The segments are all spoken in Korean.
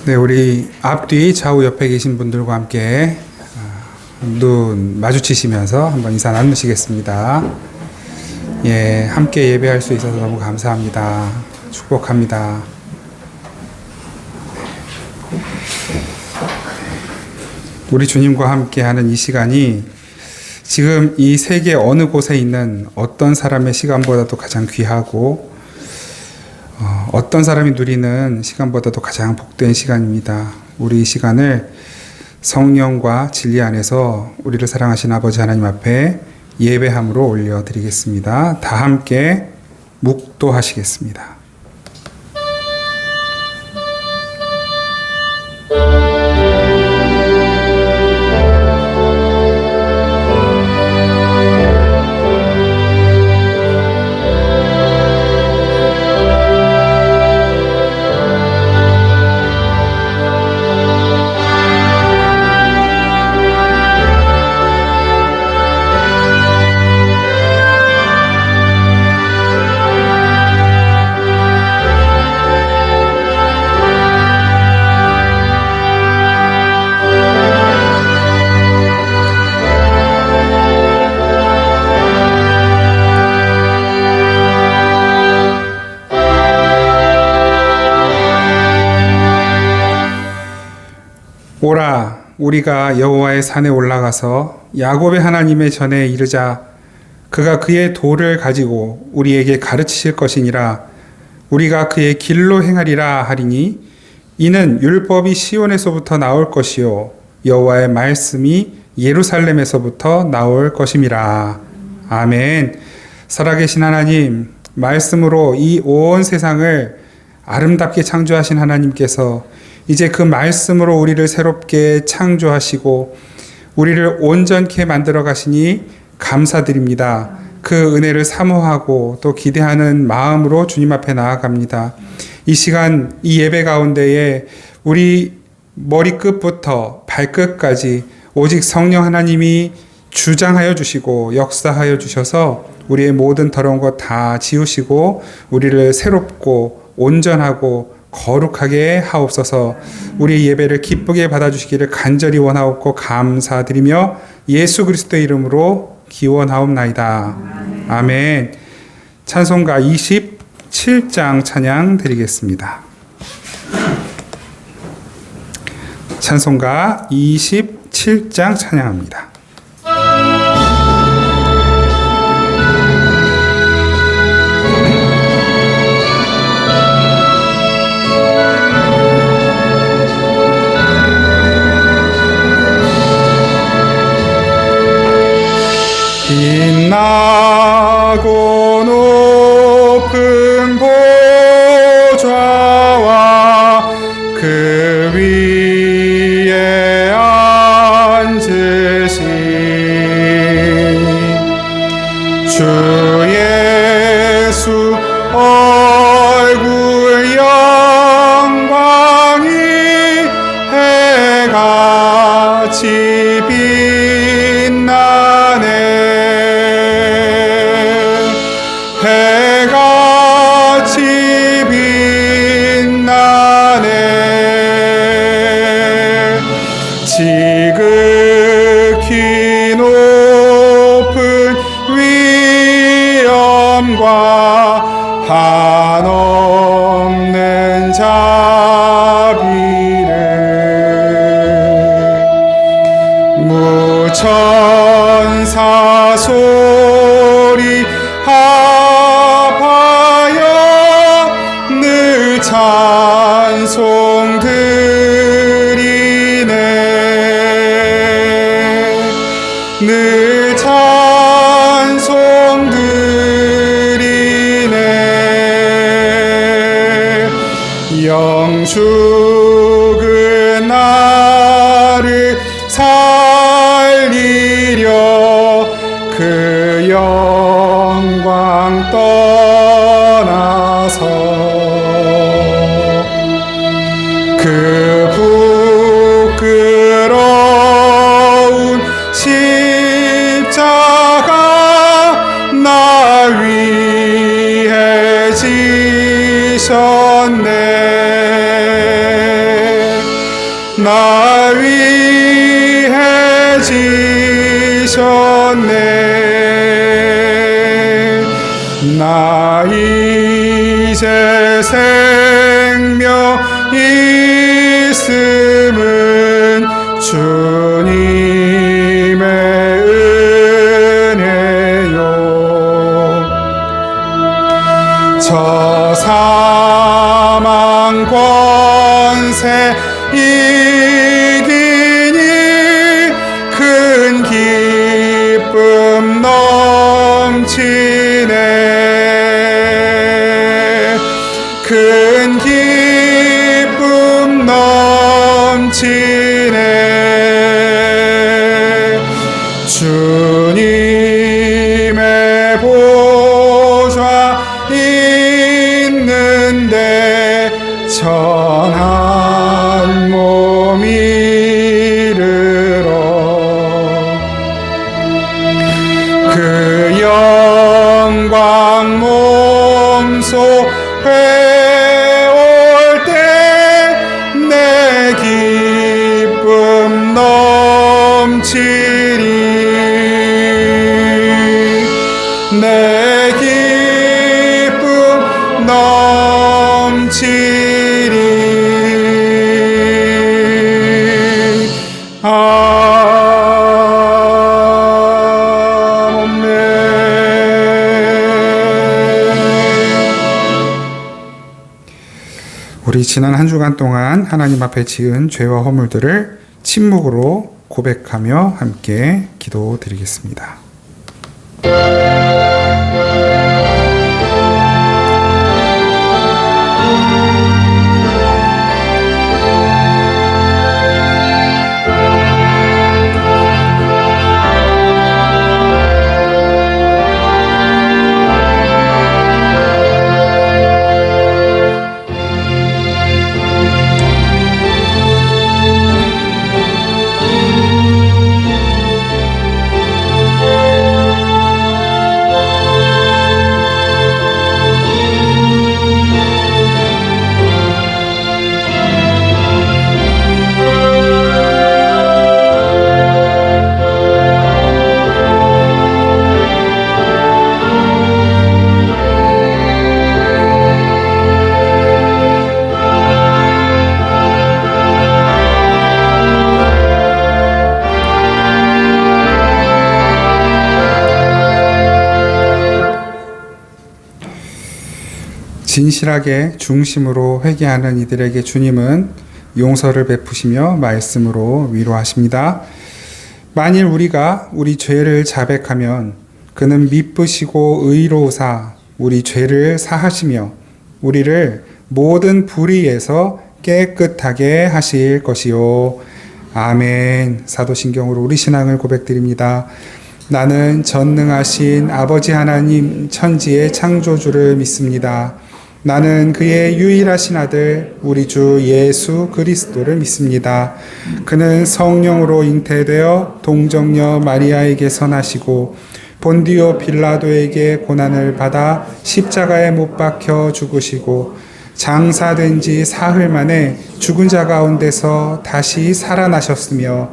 네, 우리 앞뒤 좌우 옆에 계신 분들과 함께 눈 마주치시면서 한번 인사 나누시겠습니다. 예, 함께 예배할 수 있어서 너무 감사합니다. 축복합니다. 우리 주님과 함께하는 이 시간이 지금 이 세계 어느 곳에 있는 어떤 사람의 시간보다도 가장 귀하고 어떤 사람이 누리는 시간보다도 가장 복된 시간입니다. 우리 이 시간을 성령과 진리 안에서 우리를 사랑하신 아버지 하나님 앞에 예배함으로 올려드리겠습니다. 다 함께 묵도하시겠습니다. 오라, 우리가 여호와의 산에 올라가서 야곱의 하나님의 전에 이르자. 그가 그의 도를 가지고 우리에게 가르치실 것이니라. 우리가 그의 길로 행하리라 하리니 이는 율법이 시온에서부터 나올 것이요 여호와의 말씀이 예루살렘에서부터 나올 것임이라. 아멘. 살아계신 하나님, 말씀으로 이 온 세상을 아름답게 창조하신 하나님께서 이제 그 말씀으로 우리를 새롭게 창조하시고 우리를 온전케 만들어 가시니 감사드립니다. 그 은혜를 사모하고 또 기대하는 마음으로 주님 앞에 나아갑니다. 이 시간 이 예배 가운데에 우리 머리끝부터 발끝까지 오직 성령 하나님이 주장하여 주시고 역사하여 주셔서 우리의 모든 더러운 것 다 지우시고 우리를 새롭고 온전하고 거룩하게 하옵소서. 우리의 예배를 기쁘게 받아주시기를 간절히 원하옵고 감사드리며 예수 그리스도의 이름으로 기원하옵나이다. 아멘. 찬송가 27장 찬양 드리겠습니다. 찬송가 27장 찬양합니다. 빛나고 높은 보좌와 그 위에 앉으신 주 예수 얼굴 영광이 해같이 빛나네. 해같이 빛나네. 지극히 높은 위엄과 한없는 자비를 무천사 소리 합하여 늘 찬송 드리네. 늘 찬송 드리네. 영축은 나를 살리려 그 영광 떠나서 그 부끄러운 십자가 나 위해 지셨네. 나 위해 지셨네. 나 이제 생명 있음은 주님의 은혜요. 저 사망 권세 이기니 큰 기쁨 넘치네. 큰 기쁨 넘치네. 주님의 보좌 있는데 전한 몸 이르러 그 영광 몸소 회올 때 내 기쁨 넘치리. 내 기쁨 넘치리. 아멘. 우리 지난 한 주간 동안 하나님 앞에 지은 죄와 허물들을 침묵으로 고백하며 함께 기도드리겠습니다. 진실하게 중심으로 회개하는 이들에게 주님은 용서를 베푸시며 말씀으로 위로하십니다. 만일 우리가 우리 죄를 자백하면 그는 미쁘시고 의로우사 우리 죄를 사하시며 우리를 모든 불의에서 깨끗하게 하실 것이요. 아멘. 사도신경으로 우리 신앙을 고백드립니다. 나는 전능하신 아버지 하나님 천지의 창조주를 믿습니다. 나는 그의 유일하신 아들 우리 주 예수 그리스도를 믿습니다. 그는 성령으로 잉태되어 동정녀 마리아에게서 나시고 본디오 빌라도에게 고난을 받아 십자가에 못 박혀 죽으시고 장사된 지 사흘 만에 죽은 자 가운데서 다시 살아나셨으며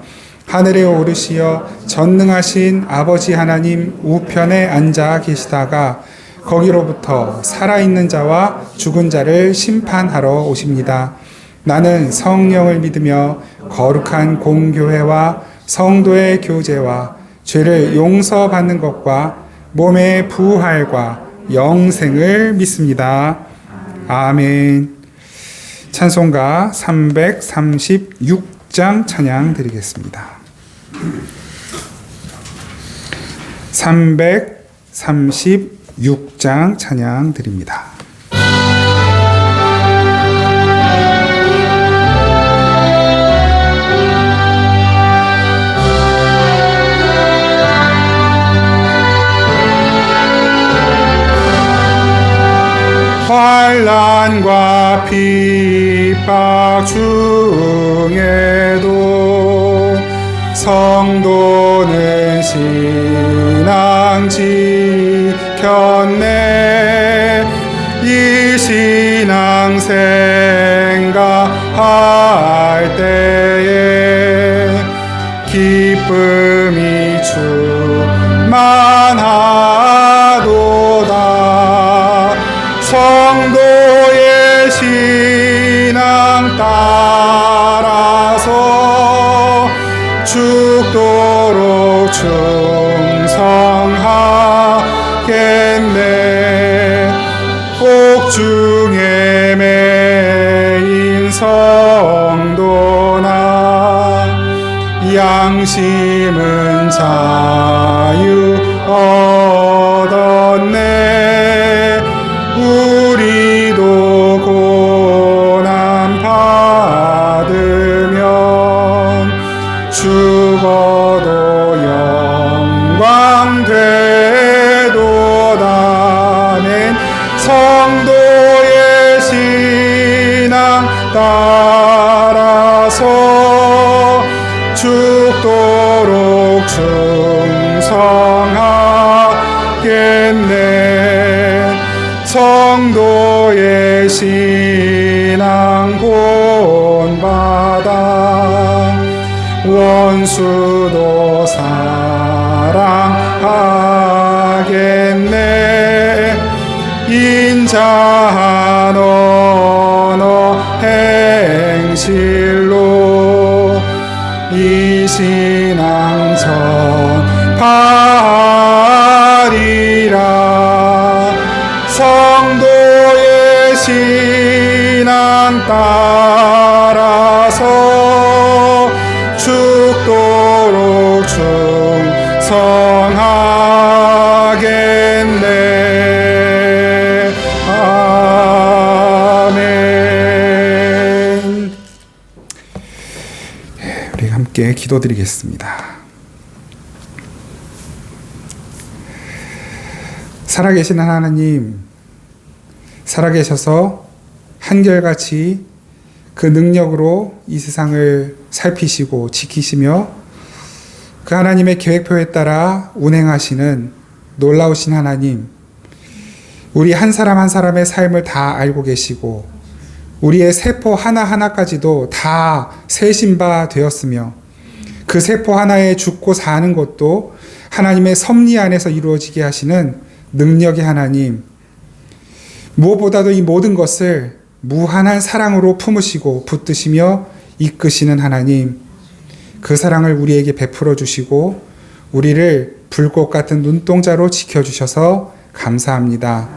하늘에 오르시어 전능하신 아버지 하나님 우편에 앉아 계시다가 거기로부터 살아있는 자와 죽은 자를 심판하러 오십니다. 나는 성령을 믿으며 거룩한 공교회와 성도의 교제와 죄를 용서받는 것과 몸의 부활과 영생을 믿습니다. 아멘. 찬송가 336장 찬양 드리겠습니다. 336장 찬양 드립니다. 환난과 핍박 중에도 성도는 신앙 지켰네. 이 신앙 생각하며 할 때에 기쁨이 충만하도다. 성도의 신앙 따라서 죽도록 충성하겠네. 옥중에 매인 성도나 양심은 자유 얻었네. 우리도 고난 받으면 죽어도 영광 되도다는 성도의 신앙 따라서 죽도록 충성하겠네. 성도의 신앙 본받아 원수도 사랑하겠네. 인자한 언어 행실로 이 신앙 전파하리라. 성도의 신앙 따라서 죽도록 충성하겠네. 아멘. 우리 함께 기도드리겠습니다. 살아계신 하나님, 살아계셔서 한결같이 그 능력으로 이 세상을 살피시고 지키시며 그 하나님의 계획표에 따라 운행하시는 놀라우신 하나님, 우리 한 사람 한 사람의 삶을 다 알고 계시고 우리의 세포 하나하나까지도 다 세신 바 되었으며 그 세포 하나에 죽고 사는 것도 하나님의 섭리 안에서 이루어지게 하시는 능력의 하나님, 무엇보다도 이 모든 것을 무한한 사랑으로 품으시고 붙드시며 이끄시는 하나님, 그 사랑을 우리에게 베풀어 주시고 우리를 불꽃 같은 눈동자로 지켜주셔서 감사합니다.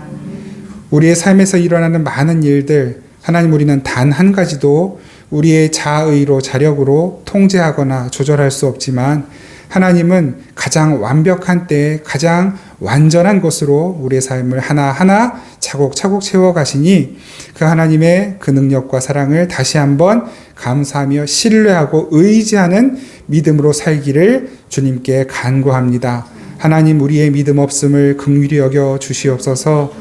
우리의 삶에서 일어나는 많은 일들, 하나님, 우리는 단 한 가지도 우리의 자의로 자력으로 통제하거나 조절할 수 없지만 하나님은 가장 완벽한 때에 가장 완전한 것으로 우리의 삶을 하나하나 차곡차곡 채워가시니 그 하나님의 그 능력과 사랑을 다시 한번 감사하며 신뢰하고 의지하는 믿음으로 살기를 주님께 간구합니다. 하나님, 우리의 믿음 없음을 긍휼히 여겨 주시옵소서.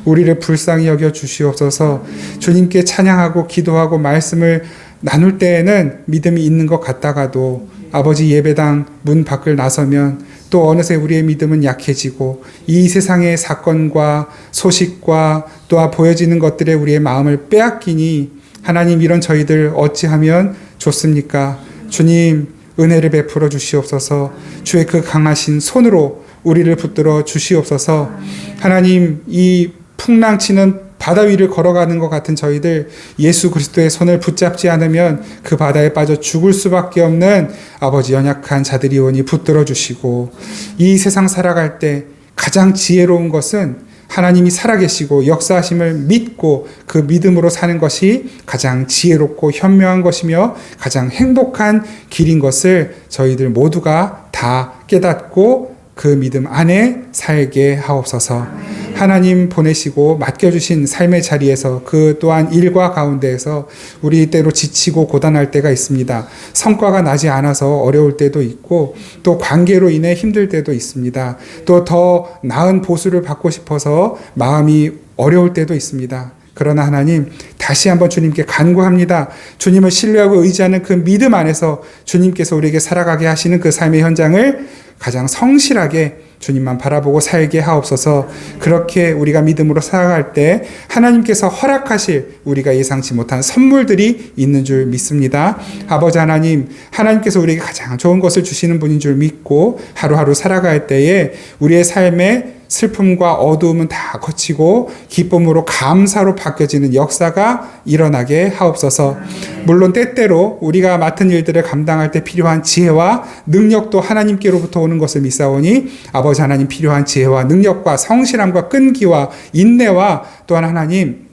우리를 불쌍히 여겨 주시옵소서. 주님께 찬양하고 기도하고 말씀을 나눌 때에는 믿음이 있는 것 같다가도 아버지 예배당 문 밖을 나서면 또 어느새 우리의 믿음은 약해지고 이 세상의 사건과 소식과 또 보여지는 것들에 우리의 마음을 빼앗기니 하나님, 이런 저희들 어찌하면 좋습니까? 주님, 은혜를 베풀어 주시옵소서. 주의 그 강하신 손으로 우리를 붙들어 주시옵소서. 하나님, 이 풍랑치는 바다 위를 걸어가는 것 같은 저희들, 예수 그리스도의 손을 붙잡지 않으면 그 바다에 빠져 죽을 수밖에 없는 아버지 연약한 자들이 오니 붙들어 주시고, 이 세상 살아갈 때 가장 지혜로운 것은 하나님이 살아계시고 역사하심을 믿고 그 믿음으로 사는 것이 가장 지혜롭고 현명한 것이며 가장 행복한 길인 것을 저희들 모두가 다 깨닫고 그 믿음 안에 살게 하옵소서. 하나님 보내시고 맡겨주신 삶의 자리에서 그 또한 일과 가운데에서 우리 때로 지치고 고단할 때가 있습니다. 성과가 나지 않아서 어려울 때도 있고 또 관계로 인해 힘들 때도 있습니다. 또 더 나은 보수를 받고 싶어서 마음이 어려울 때도 있습니다. 그러나 하나님 다시 한번 주님께 간구합니다. 주님을 신뢰하고 의지하는 그 믿음 안에서 주님께서 우리에게 살아가게 하시는 그 삶의 현장을 가장 성실하게 주님만 바라보고 살게 하옵소서. 그렇게 우리가 믿음으로 살아갈 때 하나님께서 허락하실 우리가 예상치 못한 선물들이 있는 줄 믿습니다. 아버지 하나님, 하나님께서 우리에게 가장 좋은 것을 주시는 분인 줄 믿고 하루하루 살아갈 때에 우리의 삶에 슬픔과 어두움은 다 거치고 기쁨으로 감사로 바뀌어지는 역사가 일어나게 하옵소서. 물론 때때로 우리가 맡은 일들을 감당할 때 필요한 지혜와 능력도 하나님께로부터 오는 것을 믿사오니 아버지 하나님, 필요한 지혜와 능력과 성실함과 끈기와 인내와 또한 하나님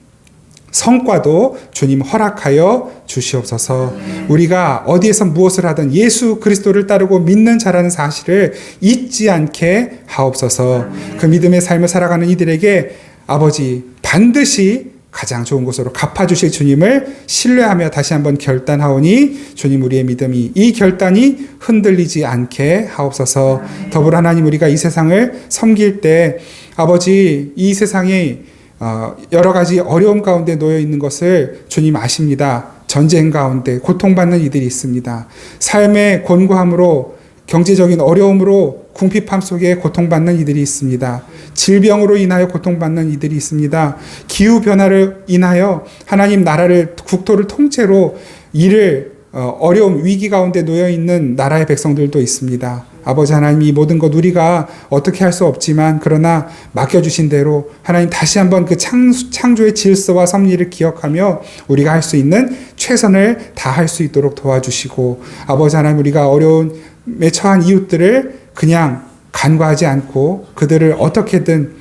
성과도 주님 허락하여 주시옵소서. 우리가 어디에서 무엇을 하든 예수 그리스도를 따르고 믿는 자라는 사실을 잊지 않게 하옵소서. 그 믿음의 삶을 살아가는 이들에게 아버지 반드시 가장 좋은 곳으로 갚아주실 주님을 신뢰하며 다시 한번 결단하오니 주님, 우리의 믿음이 이 결단이 흔들리지 않게 하옵소서. 더불어 하나님, 우리가 이 세상을 섬길 때 아버지, 이 세상이 여러 가지 어려움 가운데 놓여 있는 것을 주님 아십니다. 전쟁 가운데 고통받는 이들이 있습니다. 삶의 곤고함으로, 경제적인 어려움으로 궁핍함 속에 고통받는 이들이 있습니다. 질병으로 인하여 고통받는 이들이 있습니다. 기후변화를 인하여 하나님 나라를, 국토를 통째로 어려움, 위기 가운데 놓여있는 나라의 백성들도 있습니다. 아버지 하나님, 이 모든 것 우리가 어떻게 할 수 없지만 그러나 맡겨주신 대로 하나님 다시 한번 그 창조의 질서와 섭리를 기억하며 우리가 할 수 있는 최선을 다할 수 있도록 도와주시고, 아버지 하나님, 우리가 어려움에 처한 이웃들을 그냥 간과하지 않고 그들을 어떻게든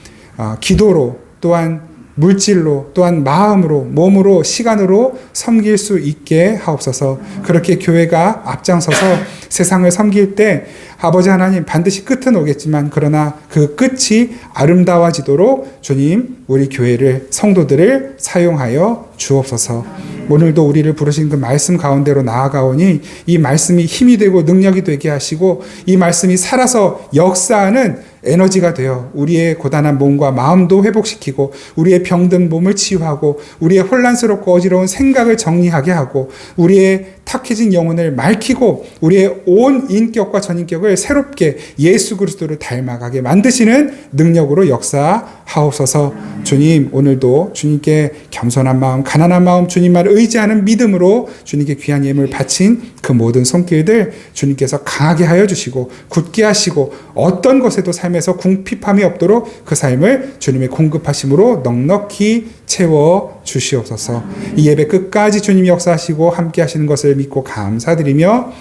기도로, 또한 물질로, 또한 마음으로, 몸으로, 시간으로 섬길 수 있게 하옵소서. 그렇게 교회가 앞장서서 세상을 섬길 때 아버지 하나님, 반드시 끝은 오겠지만 그러나 그 끝이 아름다워지도록 주님, 우리 교회를, 성도들을 사용하여 주옵소서. 오늘도 우리를 부르신 그 말씀 가운데로 나아가오니 이 말씀이 힘이 되고 능력이 되게 하시고 이 말씀이 살아서 역사하는 에너지가 되어 우리의 고단한 몸과 마음도 회복시키고 우리의 병든 몸을 치유하고 우리의 혼란스럽고 어지러운 생각을 정리하게 하고 우리의 탁해진 영혼을 맑히고 우리의 온 인격과 전인격을 새롭게 예수 그리스도를 닮아가게 만드시는 능력으로 역사하옵소서. 주님, 오늘도 주님께 겸손한 마음, 가난한 마음, 주님만 의지하는 믿음으로 주님께 귀한 예물 바친 그 모든 손길들 주님께서 강하게 하여 주시고 굳게 하시고 어떤 것에도 삶에서 궁핍함이 없도록 그 삶을 주님의 공급하심으로 넉넉히 채워 주시옵소서. 이 예배 끝까지 주님이 역사하시고 함께 하시는 것을 믿고 감사드리며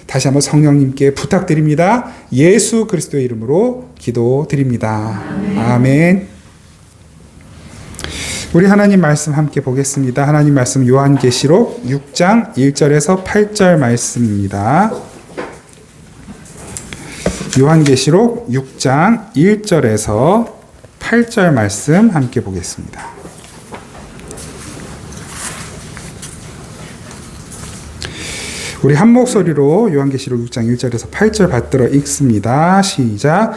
다시 한번 성령님께 부탁드립니다. 예수 그리스도의 이름으로 기도드립니다. 아멘. 우리 하나님 말씀 함께 보겠습니다. 하나님 말씀 요한계시록 6장 1절에서 8절 말씀입니다. 요한계시록 6장 1절에서 8절 말씀 함께 보겠습니다. 우리 한 목소리로 요한계시록 6장 1절에서 8절 받들어 읽습니다. 시작.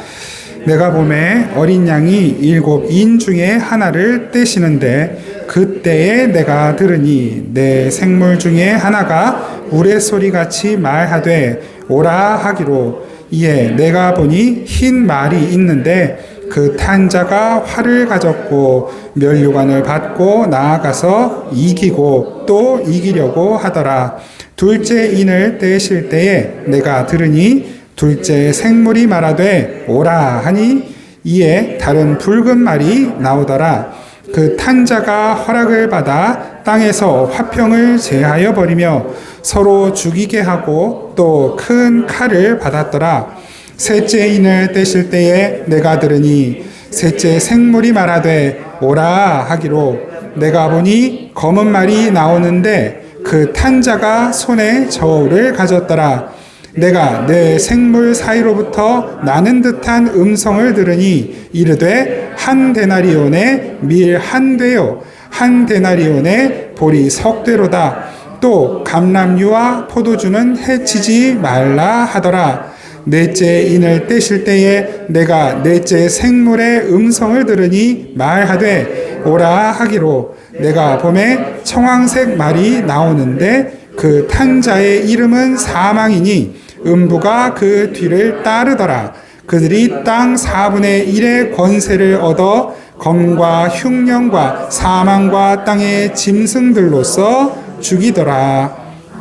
내가 보매 어린 양이 7인 중에 하나를 떼시는데 그때에 내가 들으니 내 생물 중에 하나가 우레소리같이 말하되 오라 하기로, 이에 내가 보니 흰 말이 있는데 그 탄 자가 활을 가졌고 면류관을 받고 나아가서 이기고 또 이기려고 하더라. 둘째 인을 떼실 때에 내가 들으니 둘째 생물이 말하되 오라 하니 이에 다른 붉은 말이 나오더라. 그 탄 자가 허락을 받아 땅에서 화평을 제하여 버리며 서로 죽이게 하고 또 큰 칼을 받았더라. 셋째 인을 떼실 때에 내가 들으니 셋째 생물이 말하되 오라 하기로, 내가 보니 검은 말이 나오는데 그 탄 자가 손에 저울을 가졌더라. 내가 내 생물 사이로부터 나는 듯한 음성을 들으니 이르되 한 데나리온에 밀 한 되요 한 데나리온에 보리 석 되로다. 또 감람류와 포도주는 해치지 말라 하더라. 넷째 인을 떼실 때에 내가 넷째 생물의 음성을 들으니 말하되 오라 하기로 내가 봄에 청황색 말이 나오는데 그 탄 자의 이름은 사망이니 음부가 그 뒤를 따르더라. 그들이 땅 4분의 1의 권세를 얻어 검과 흉년과 사망과 땅의 짐승들로서 죽이더라.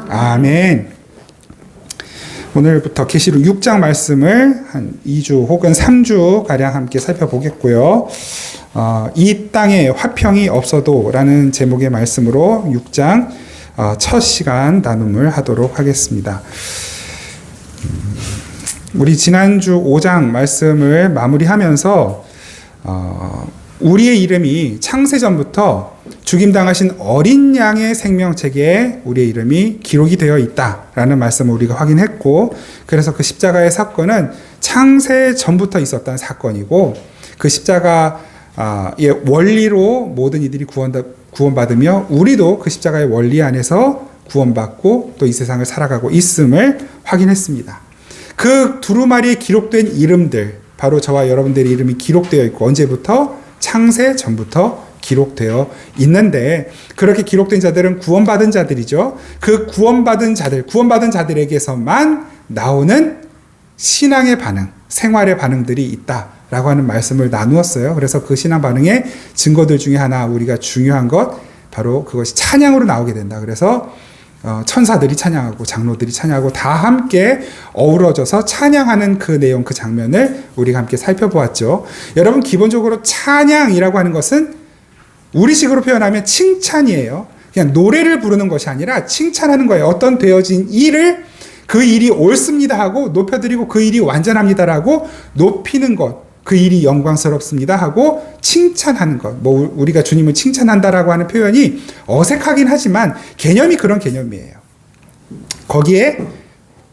아멘. 오늘부터 계시록 6장 말씀을 한 2주 혹은 3주 가량 함께 살펴보겠고요. 이 땅에 화평이 없어도 라는 제목의 말씀으로 6장 첫 시간 나눔을 하도록 하겠습니다. 우리 지난주 5장 말씀을 마무리하면서 우리의 이름이 창세전부터 죽임당하신 어린 양의 생명책에 우리의 이름이 기록이 되어 있다라는 말씀을 우리가 확인했고, 그래서 그 십자가의 사건은 창세전부터 있었던 사건이고, 그 십자가의 원리로 모든 이들이 구원받으며 우리도 그 십자가의 원리 안에서 구원받고 또 이 세상을 살아가고 있음을 확인했습니다. 그 두루마리에 기록된 이름들, 바로 저와 여러분들의 이름이 기록되어 있고 언제부터? 창세 전부터 기록되어 있는데, 그렇게 기록된 자들은 구원받은 자들이죠. 그 구원받은 자들에게서만 나오는 신앙의 반응, 생활의 반응들이 있다라고 하는 말씀을 나누었어요. 그래서 그 신앙 반응의 증거들 중에 하나, 우리가 중요한 것, 바로 그것이 찬양으로 나오게 된다. 그래서 천사들이 찬양하고 장로들이 찬양하고 다 함께 어우러져서 찬양하는 그 내용, 그 장면을 우리가 함께 살펴보았죠. 여러분, 기본적으로 찬양이라고 하는 것은 우리식으로 표현하면 칭찬이에요. 그냥 노래를 부르는 것이 아니라 칭찬하는 거예요. 어떤 되어진 일을, 그 일이 옳습니다 하고 높여드리고, 그 일이 완전합니다라고 높이는 것, 그 일이 영광스럽습니다 하고 칭찬하는 것. 우리가 주님을 칭찬한다라고 하는 표현이 어색하긴 하지만 개념이 그런 개념이에요. 거기에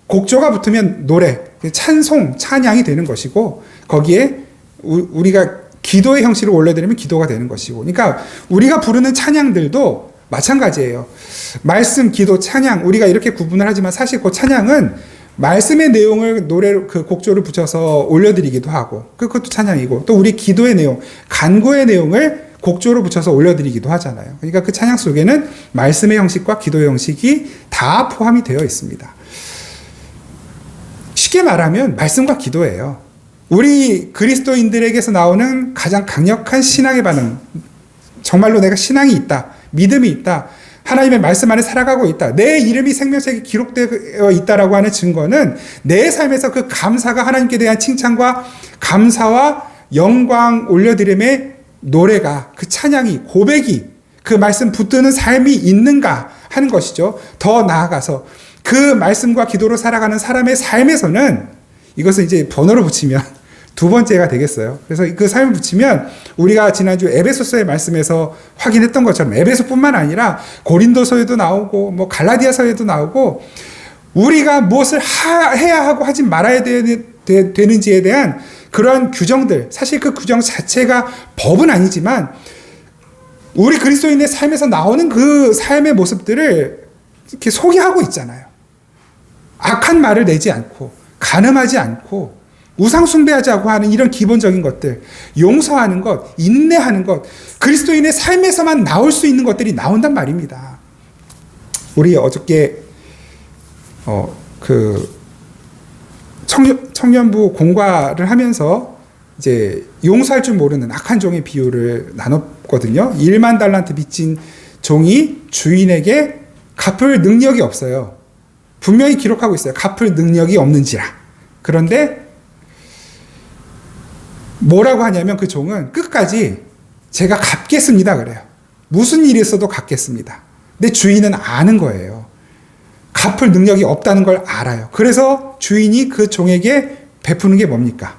곡조가 붙으면 노래, 찬송, 찬양이 되는 것이고, 거기에 우리가 기도의 형식을 올려드리면 기도가 되는 것이고, 그러니까 우리가 부르는 찬양들도 마찬가지예요. 말씀, 기도, 찬양, 우리가 이렇게 구분을 하지만 사실 그 찬양은 말씀의 내용을 노래로, 그 곡조를 붙여서 올려드리기도 하고, 그것도 찬양이고, 또 우리 기도의 내용, 간구의 내용을 곡조로 붙여서 올려드리기도 하잖아요. 그러니까 그 찬양 속에는 말씀의 형식과 기도의 형식이 다 포함이 되어 있습니다. 쉽게 말하면 말씀과 기도예요. 우리 그리스도인들에게서 나오는 가장 강력한 신앙의 반응, 정말로 내가 신앙이 있다, 믿음이 있다, 하나님의 말씀 안에 살아가고 있다, 내 이름이 생명책에 기록되어 있다라고 하는 증거는 내 삶에서 그 감사가, 하나님께 대한 칭찬과 감사와 영광 올려드림의 노래가, 그 찬양이, 고백이, 그 말씀 붙드는 삶이 있는가 하는 것이죠. 더 나아가서 그 말씀과 기도로 살아가는 사람의 삶에서는, 이것은 이제 번호로 붙이면 두 번째가 되겠어요. 그래서 그 삶을 붙이면 우리가 지난주 에베소서의 말씀에서 확인했던 것처럼 에베소뿐만 아니라 고린도서에도 나오고 뭐 갈라디아서에도 나오고, 우리가 무엇을 해야 하고 하지 말아야 되는지에 대한 그러한 규정들, 사실 그 규정 자체가 법은 아니지만 우리 그리스도인의 삶에서 나오는 그 삶의 모습들을 이렇게 소개하고 있잖아요. 악한 말을 내지 않고, 간음하지 않고, 우상숭배하자고 하는 이런 기본적인 것들, 용서하는 것, 인내하는 것, 그리스도인의 삶에서만 나올 수 있는 것들이 나온단 말입니다. 우리 어저께 청년부 공과를 하면서 이제 용서할 줄 모르는 악한 종의 비유를 나눴거든요. 1만 달란트 빚진 종이 주인에게 갚을 능력이 없어요. 분명히 기록하고 있어요. 갚을 능력이 없는지라. 그런데 뭐라고 하냐면 그 종은 끝까지 제가 갚겠습니다 그래요. 무슨 일이 있어도 갚겠습니다. 근데 주인은 아는 거예요. 갚을 능력이 없다는 걸 알아요. 그래서 주인이 그 종에게 베푸는 게 뭡니까?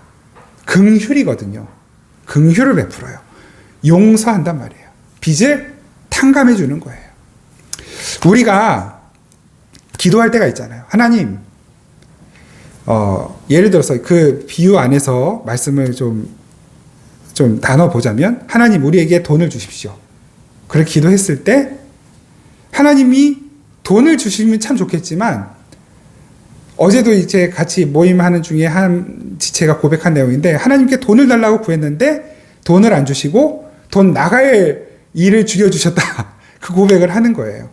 긍휼이거든요. 긍휼을 베풀어요. 용서한단 말이에요. 빚을 탕감해 주는 거예요. 우리가 기도할 때가 있잖아요. 하나님, 예를 들어서 그 비유 안에서 말씀을 좀 나눠보자면, 하나님 우리에게 돈을 주십시오. 그렇게 기도했을 때 하나님이 돈을 주시면 참 좋겠지만 어제도 이제 같이 모임하는 중에 한 지체가 고백한 내용인데, 하나님께 돈을 달라고 구했는데 돈을 안 주시고 돈 나갈 일을 줄여주셨다. 그 고백을 하는 거예요.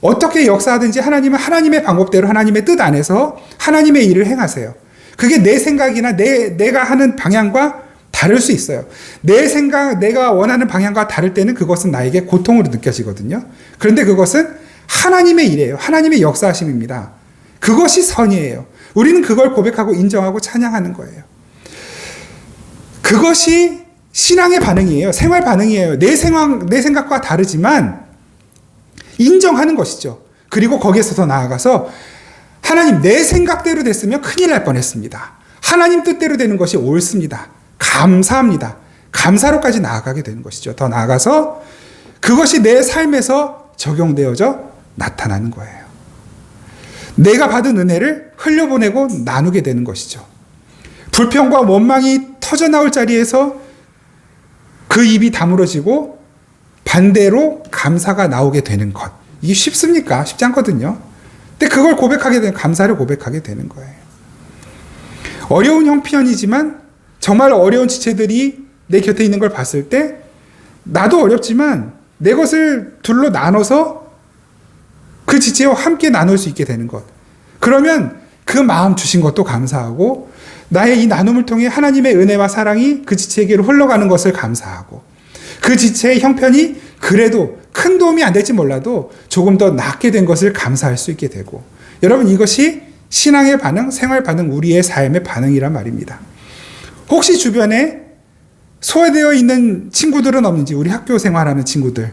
어떻게 역사하든지 하나님은 하나님의 방법대로 하나님의 뜻 안에서 하나님의 일을 행하세요. 그게 내 생각이나 내가 하는 방향과 다를 수 있어요. 내 생각, 내가 원하는 방향과 다를 때는 그것은 나에게 고통으로 느껴지거든요. 그런데 그것은 하나님의 일이에요. 하나님의 역사하심입니다. 그것이 선이에요. 우리는 그걸 고백하고 인정하고 찬양하는 거예요. 그것이 신앙의 반응이에요. 생활 반응이에요. 내 생각과 다르지만 인정하는 것이죠. 그리고 거기에서 더 나아가서 하나님, 내 생각대로 됐으면 큰일 날 뻔했습니다. 하나님 뜻대로 되는 것이 옳습니다. 감사합니다. 감사로까지 나아가게 되는 것이죠. 더 나아가서 그것이 내 삶에서 적용되어져 나타나는 거예요. 내가 받은 은혜를 흘려보내고 나누게 되는 것이죠. 불평과 원망이 터져나올 자리에서 그 입이 다물어지고 반대로 감사가 나오게 되는 것. 이게 쉽습니까? 쉽지 않거든요. 근데 그걸 고백하게 되는, 감사를 고백하게 되는 거예요. 어려운 형편이지만 정말 어려운 지체들이 내 곁에 있는 걸 봤을 때 나도 어렵지만 내 것을 둘로 나눠서 그 지체와 함께 나눌 수 있게 되는 것. 그러면 그 마음 주신 것도 감사하고 나의 이 나눔을 통해 하나님의 은혜와 사랑이 그 지체에게로 흘러가는 것을 감사하고 그 지체의 형편이 그래도 큰 도움이 안 될지 몰라도 조금 더 낫게 된 것을 감사할 수 있게 되고, 여러분, 이것이 신앙의 반응, 생활 반응, 우리의 삶의 반응이란 말입니다. 혹시 주변에 소외되어 있는 친구들은 없는지, 우리 학교 생활하는 친구들,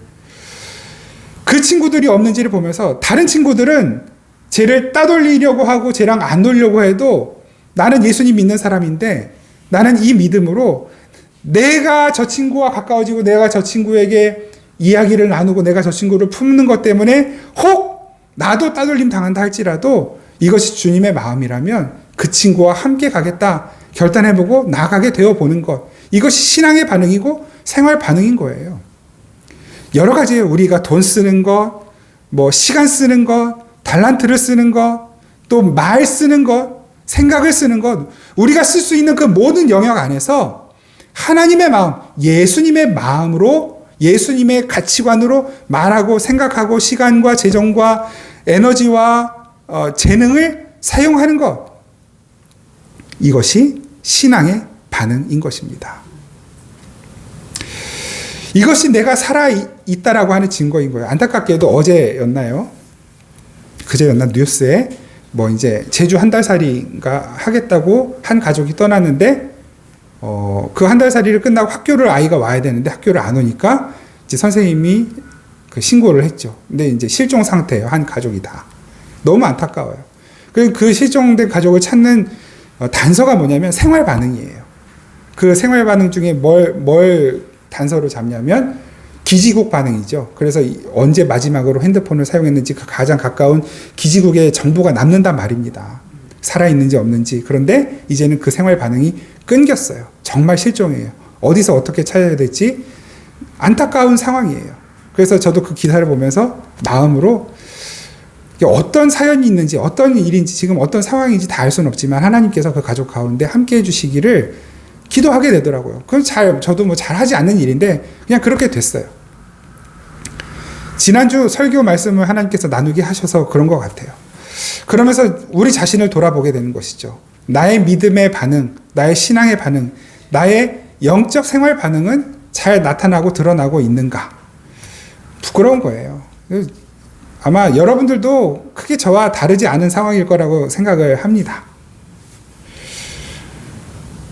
그 친구들이 없는지를 보면서 다른 친구들은 쟤를 따돌리려고 하고 쟤랑 안 놀려고 해도 나는 예수님 믿는 사람인데 나는 이 믿음으로 내가 저 친구와 가까워지고 내가 저 친구에게 이야기를 나누고 내가 저 친구를 품는 것 때문에 혹 나도 따돌림 당한다 할지라도 이것이 주님의 마음이라면 그 친구와 함께 가겠다 결단해보고 나가게 되어보는 것, 이것이 신앙의 반응이고 생활 반응인 거예요. 여러 가지예요. 우리가 돈 쓰는 것, 뭐 시간 쓰는 것, 달란트를 쓰는 것, 또 말 쓰는 것, 생각을 쓰는 것, 우리가 쓸 수 있는 그 모든 영역 안에서 하나님의 마음, 예수님의 마음으로, 예수님의 가치관으로 말하고 생각하고 시간과 재정과 에너지와 재능을 사용하는 것, 이것이 신앙의 반응인 것입니다. 이것이 내가 살아있다라고 하는 증거인 거예요. 안타깝게도 어제였나요? 그제였나? 뉴스에 뭐 이제 제주 한 달 살이가 하겠다고 한 가족이 떠났는데 그 한 달 살이를 끝나고 학교를 아이가 와야 되는데 학교를 안 오니까 이제 선생님이 그 신고를 했죠. 근데 이제 실종 상태예요. 한 가족이 다. 너무 안타까워요. 그 실종된 가족을 찾는 단서가 뭐냐면 생활 반응이에요. 그 생활 반응 중에 뭘 단서로 잡냐면 기지국 반응이죠. 그래서 언제 마지막으로 핸드폰을 사용했는지 그 가장 가까운 기지국의 정보가 남는단 말입니다. 살아있는지 없는지. 그런데 이제는 그 생활 반응이 끊겼어요. 정말 실종이에요. 어디서 어떻게 찾아야 될지 안타까운 상황이에요. 그래서 저도 그 기사를 보면서 마음으로 어떤 사연이 있는지 어떤 일인지 지금 어떤 상황인지 다 알 수는 없지만 하나님께서 그 가족 가운데 함께 해주시기를 기도하게 되더라고요. 그건 저도 뭐 잘하지 않는 일인데 그냥 그렇게 됐어요. 지난주 설교 말씀을 하나님께서 나누게 하셔서 그런 것 같아요. 그러면서 우리 자신을 돌아보게 되는 것이죠. 나의 믿음의 반응, 나의 신앙의 반응, 나의 영적 생활 반응은 잘 나타나고 드러나고 있는가? 부끄러운 거예요. 아마 여러분들도 크게 저와 다르지 않은 상황일 거라고 생각을 합니다.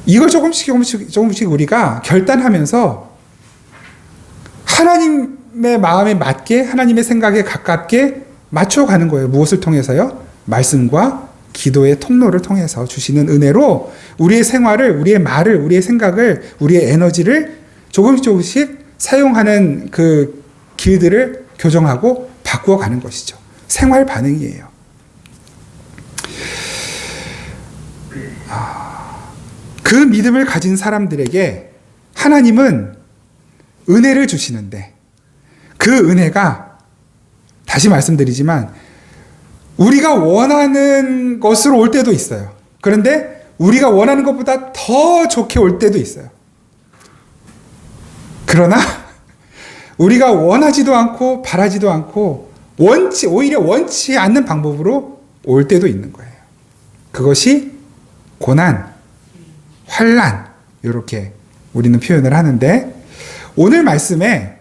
이걸 조금씩 우리가 결단하면서 하나님의 마음에 맞게, 하나님의 생각에 가깝게 맞춰가는 거예요. 무엇을 통해서요? 말씀과 기도의 통로를 통해서 주시는 은혜로 우리의 생활을, 우리의 말을, 우리의 생각을, 우리의 에너지를 조금씩 사용하는 그 길들을 교정하고 바꾸어 가는 것이죠. 생활 반응이에요. 그 믿음을 가진 사람들에게 하나님은 은혜를 주시는데 그 은혜가 다시 말씀드리지만 우리가 원하는 것으로 올 때도 있어요. 그런데 우리가 원하는 것보다 더 좋게 올 때도 있어요. 그러나 우리가 원하지도 않고 바라지도 않고 오히려 원치 않는 방법으로 올 때도 있는 거예요. 그것이 고난, 환난 이렇게 우리는 표현을 하는데 오늘 말씀에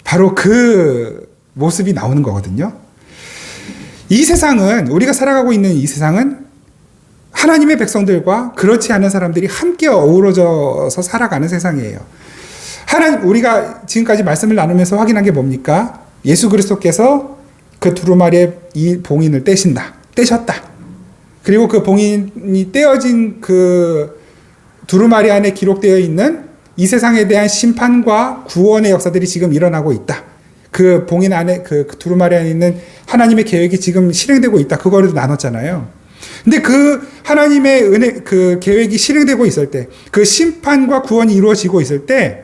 바로 그 모습이 나오는 거거든요. 이 세상은 우리가 살아가고 있는 이 세상은 하나님의 백성들과 그렇지 않은 사람들이 함께 어우러져서 살아가는 세상이에요. 우리가 지금까지 말씀을 나누면서 확인한 게 뭡니까? 예수 그리스도께서 그 두루마리의 이 봉인을 떼셨다. 그리고 그 봉인이 떼어진 그 두루마리 안에 기록되어 있는 이 세상에 대한 심판과 구원의 역사들이 지금 일어나고 있다. 그 봉인 안에 그 두루마리 안에 있는 하나님의 계획이 지금 실행되고 있다. 그거를 나눴잖아요. 근데 그 하나님의 은혜, 그 계획이 실행되고 있을 때, 그 심판과 구원이 이루어지고 있을 때,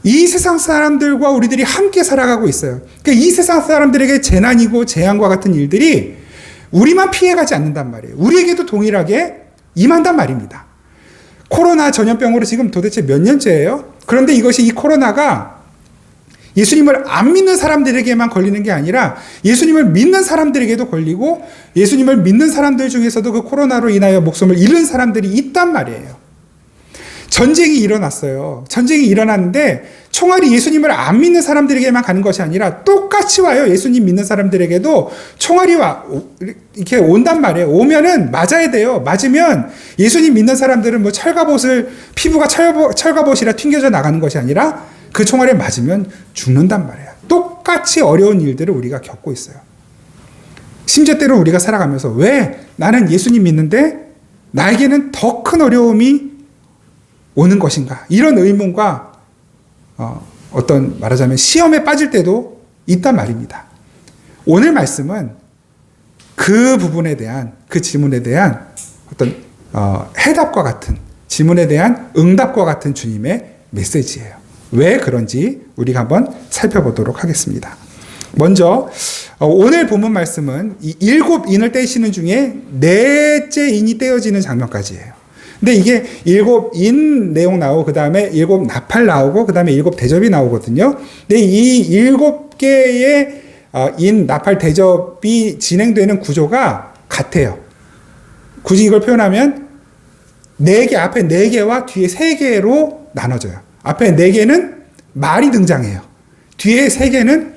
이 세상 사람들과 우리들이 함께 살아가고 있어요. 그러니까 이 세상 사람들에게 재난이고 재앙과 같은 일들이 우리만 피해가지 않는단 말이에요. 우리에게도 동일하게 임한단 말입니다. 코로나 전염병으로 지금 도대체 몇 년째예요? 그런데 이것이 이 코로나가 예수님을 안 믿는 사람들에게만 걸리는 게 아니라 예수님을 믿는 사람들에게도 걸리고 예수님을 믿는 사람들 중에서도 그 코로나로 인하여 목숨을 잃은 사람들이 있단 말이에요. 전쟁이 일어났어요. 전쟁이 일어났는데 총알이 예수님을 안 믿는 사람들에게만 가는 것이 아니라 똑같이 와요. 예수님 믿는 사람들에게도 총알이 이렇게 온단 말이에요. 오면은 맞아야 돼요. 맞으면 예수님 믿는 사람들은 뭐 피부가 철갑옷이라 튕겨져 나가는 것이 아니라 그 총알에 맞으면 죽는단 말이에요. 똑같이 어려운 일들을 우리가 겪고 있어요. 심지어 때로 우리가 살아가면서 왜 나는 예수님 믿는데 나에게는 더 큰 어려움이 오는 것인가? 이런 의문과 어떤 말하자면 시험에 빠질 때도 있단 말입니다. 오늘 말씀은 그 부분에 대한 그 질문에 대한 어떤 해답과 같은 질문에 대한 응답과 같은 주님의 메시지예요. 왜 그런지 우리가 한번 살펴보도록 하겠습니다. 먼저 오늘 본문 말씀은 이 7인을 떼시는 중에 4째 인이 떼어지는 장면까지예요. 근데 이게 7인 내용 나오고 그 다음에 7 나팔 나오고 그 다음에 7 대접이 나오거든요. 근데 이 7개의 인 나팔 대접이 진행되는 구조가 같아요. 굳이 이걸 표현하면 4개 앞에 4개와 뒤에 3개로 나눠져요. 앞에 4개는 말이 등장해요. 뒤에 3개는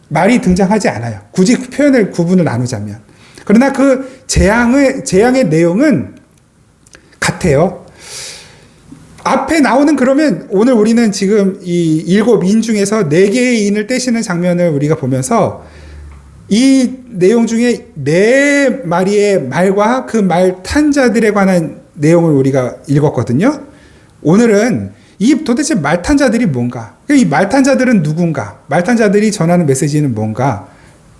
말이 등장하지 않아요. 굳이 구분을 나누자면. 그러나 그 재앙의 내용은 같아요. 앞에 나오는 그러면 오늘 우리는 지금 이 7인 중에서 4개의 인을 떼시는 장면을 우리가 보면서 이 내용 중에 4마리의 말과 그 말 탄 자들에 관한 내용을 우리가 읽었거든요. 오늘은 이 도대체 말 탄 자들이 뭔가? 이 말 탄 자들은 누군가? 말 탄 자들이 전하는 메시지는 뭔가?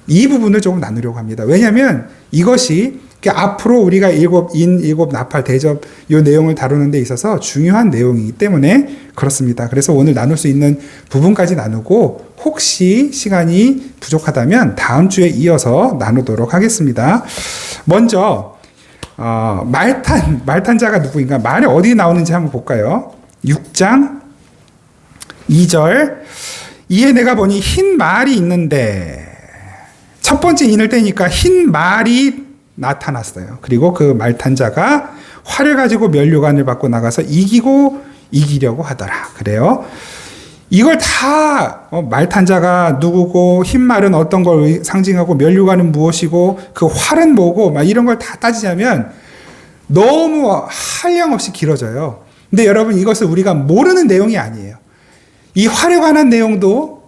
이 부분을 조금 나누려고 합니다. 왜냐하면 이것이 앞으로 우리가 7인, 7 나팔 대접 이 내용을 다루는 데 있어서 중요한 내용이기 때문에 그렇습니다. 그래서 오늘 나눌 수 있는 부분까지 나누고 혹시 시간이 부족하다면 다음 주에 이어서 나누도록 하겠습니다. 먼저 말탄 자가 누구인가? 말이 어디 나오는지 한번 볼까요? 6장 2절 이에 내가 보니 흰 말이 있는데 첫 번째 인을 떼니까 흰 말이 나타났어요. 그리고 그 말탄 자가 활을 가지고 면류관을 받고 나가서 이기려고 하더라. 그래요. 이걸 다 말탄 자가 누구고 흰 말은 어떤 걸 상징하고 면류관은 무엇이고 그 활은 뭐고 막 이런 걸 다 따지자면 너무 한량없이 길어져요. 근데 여러분 이것을 우리가 모르는 내용이 아니에요. 이 활에 관한 내용도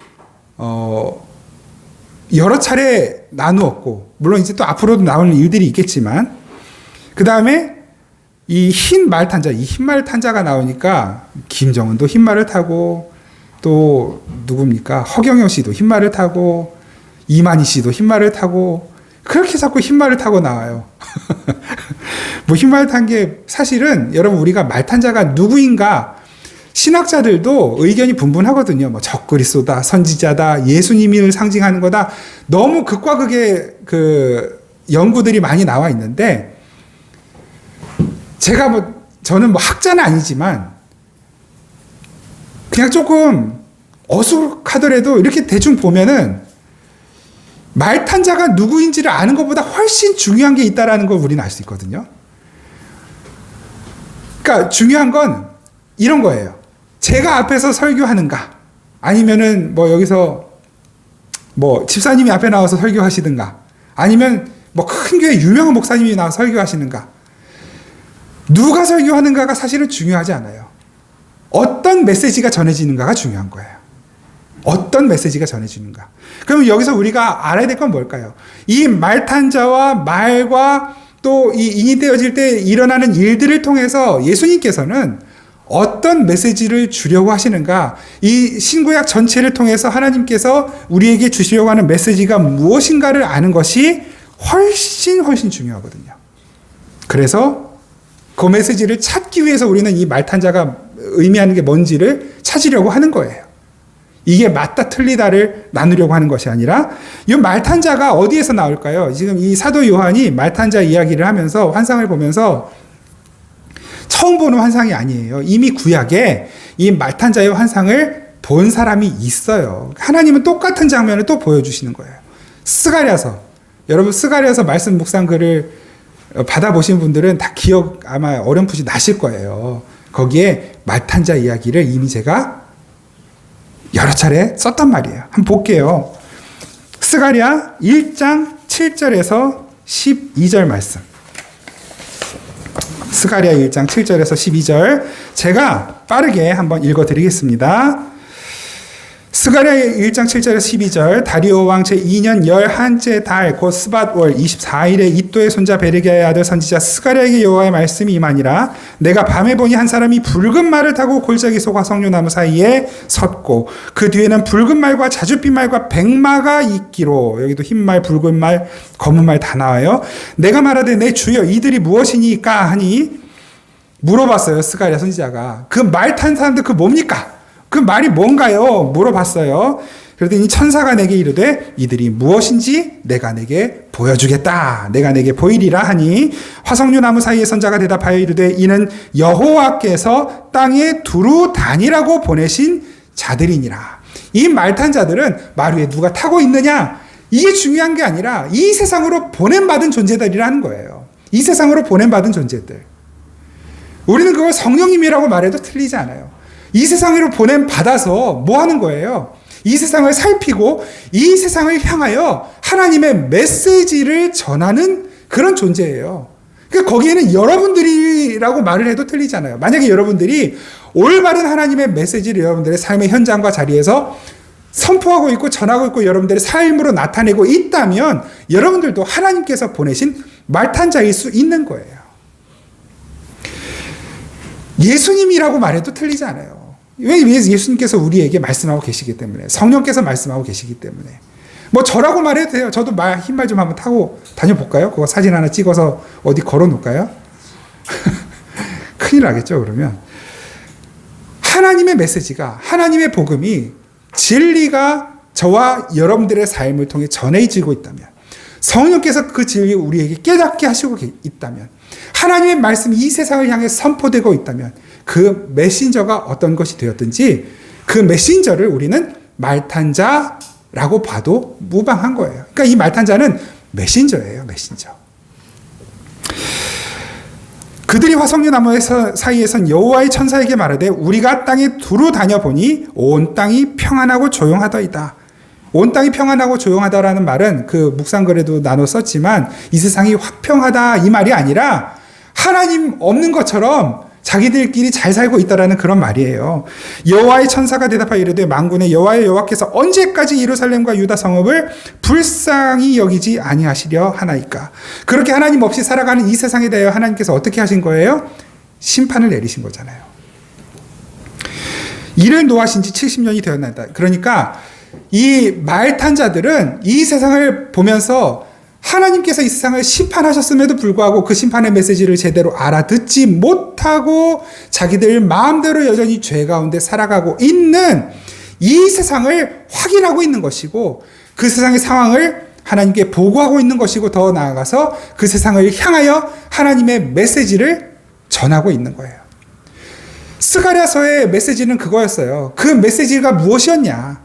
여러 차례 나누었고 물론 이제 또 앞으로도 나오는 일들이 있겠지만 그 다음에 이 흰 말 탄자, 이 흰 말 탄자가 나오니까 김정은도 흰 말을 타고 또 누굽니까? 허경영 씨도 흰 말을 타고 이만희 씨도 흰 말을 타고 그렇게 자꾸 흰 말을 타고 나와요. 뭐 흰 말 탄 게 사실은 여러분 우리가 말 탄자가 누구인가 신학자들도 의견이 분분하거든요. 뭐 적그리스도다, 선지자다, 예수님을 상징하는 거다. 너무 극과 극의 그 연구들이 많이 나와 있는데, 저는 뭐 학자는 아니지만 그냥 조금 어수룩하더라도 이렇게 대충 보면은 말탄자가 누구인지를 아는 것보다 훨씬 중요한 게 있다라는 걸 우리는 알 수 있거든요. 그러니까 중요한 건 이런 거예요. 제가 앞에서 설교하는가, 아니면은 뭐 여기서 뭐 집사님이 앞에 나와서 설교하시든가, 아니면 뭐 큰 교회 유명한 목사님이 나와서 설교하시는가, 누가 설교하는가가 사실은 중요하지 않아요. 어떤 메시지가 전해지는가가 중요한 거예요. 어떤 메시지가 전해지는가. 그럼 여기서 우리가 알아야 될 건 뭘까요? 이 말탄자와 말과 또 이 인이 되어질 때 일어나는 일들을 통해서 예수님께서는 어떤 메시지를 주려고 하시는가, 이 신구약 전체를 통해서 하나님께서 우리에게 주시려고 하는 메시지가 무엇인가를 아는 것이 훨씬 중요하거든요. 그래서 그 메시지를 찾기 위해서 우리는 이 말탄자가 의미하는 게 뭔지를 찾으려고 하는 거예요. 이게 맞다 틀리다를 나누려고 하는 것이 아니라, 이 말탄자가 어디에서 나올까요? 지금 이 사도 요한이 말탄자 이야기를 하면서 환상을 보면서 처음 보는 환상이 아니에요. 이미 구약에 이 말탄자의 환상을 본 사람이 있어요. 하나님은 똑같은 장면을 또 보여주시는 거예요. 스가랴서, 여러분 스가랴서 말씀 묵상글을 받아보신 분들은 다 기억 아마 어렴풋이 나실 거예요. 거기에 말탄자 이야기를 이미 제가 여러 차례 썼단 말이에요. 한번 볼게요. 스가랴 1장 7절에서 12절 말씀. 스가랴 1장 7절에서 12절 제가 빠르게 한번 읽어드리겠습니다. 스가랴 1장 7절에서 12절 다리오 왕 제2년 11째 달 곧 스밧월 24일에 이또의 손자 베르기야의 아들 선지자 스가랴에게 여호와의 말씀이 임하니라. 내가 밤에 보니 한 사람이 붉은 말을 타고 골짜기 속 화석류 나무 사이에 섰고 그 뒤에는 붉은 말과 자줏빛 말과 백마가 있기로. 여기도 흰 말, 붉은 말, 검은 말 다 나와요. 내가 말하되 내 주여 이들이 무엇이니까 하니 물어봤어요. 스가랴 선지자가 그 말 탄 사람들 그 뭡니까? 그 말이 뭔가요? 물어봤어요. 그러더니 천사가 내게 이르되 이들이 무엇인지 내가 내게 보여주겠다. 내가 내게 보이리라 하니 화석류 나무 사이에 선자가 대답하여 이르되 이는 여호와께서 땅에 두루 다니라고 보내신 자들이니라. 이 말탄 자들은 말 위에 누가 타고 있느냐? 이게 중요한 게 아니라 이 세상으로 보냄받은 존재들이라는 거예요. 이 세상으로 보냄받은 존재들. 우리는 그걸 성령님이라고 말해도 틀리지 않아요. 이 세상으로 보냄받아서 뭐 하는 거예요? 이 세상을 살피고 이 세상을 향하여 하나님의 메시지를 전하는 그런 존재예요. 그러니까 거기에는 여러분들이라고 말을 해도 틀리잖아요. 만약에 여러분들이 올바른 하나님의 메시지를 여러분들의 삶의 현장과 자리에서 선포하고 있고 전하고 있고 여러분들의 삶으로 나타내고 있다면 여러분들도 하나님께서 보내신 말탄자일 수 있는 거예요. 예수님이라고 말해도 틀리지 않아요. 왜 예수님께서 우리에게 말씀하고 계시기 때문에, 성령께서 말씀하고 계시기 때문에. 뭐 저라고 말해도 돼요. 저도 흰말 좀 한번 타고 다녀볼까요? 그거 사진 하나 찍어서 어디 걸어놓을까요? 큰일 나겠죠, 그러면. 하나님의 메시지가, 하나님의 복음이, 진리가 저와 여러분들의 삶을 통해 전해지고 있다면, 성령께서 그 진리를 우리에게 깨닫게 하시고 있다면, 하나님의 말씀이 이 세상을 향해 선포되고 있다면 그 메신저가 어떤 것이 되었든지 그 메신저를 우리는 말탄자라고 봐도 무방한 거예요. 그러니까 이 말탄자는 메신저예요. 메신저. 그들이 화석류 나무 사이에선 여호와의 천사에게 말하되 우리가 땅에 두루 다녀보니 온 땅이 평안하고 조용하더이다. 온 땅이 평안하고 조용하다라는 말은 그 묵상글에도 나눠 썼지만 이 세상이 화평하다 이 말이 아니라 하나님 없는 것처럼 자기들끼리 잘 살고 있다라는 그런 말이에요. 여호와의 천사가 대답하여 이르되 만군의 여호와께서 언제까지 예루살렘과 유다 성읍을 불쌍히 여기지 아니하시려 하나이까. 그렇게 하나님 없이 살아가는 이 세상에 대하여 하나님께서 어떻게 하신 거예요? 심판을 내리신 거잖아요. 이를 노하신 지 70년이 되었나이다. 그러니까 이 말탄 자들은 이 세상을 보면서 하나님께서 이 세상을 심판하셨음에도 불구하고 그 심판의 메시지를 제대로 알아듣지 못하고 자기들 마음대로 여전히 죄 가운데 살아가고 있는 이 세상을 확인하고 있는 것이고, 그 세상의 상황을 하나님께 보고하고 있는 것이고, 더 나아가서 그 세상을 향하여 하나님의 메시지를 전하고 있는 거예요. 스가랴서의 메시지는 그거였어요. 그 메시지가 무엇이었냐?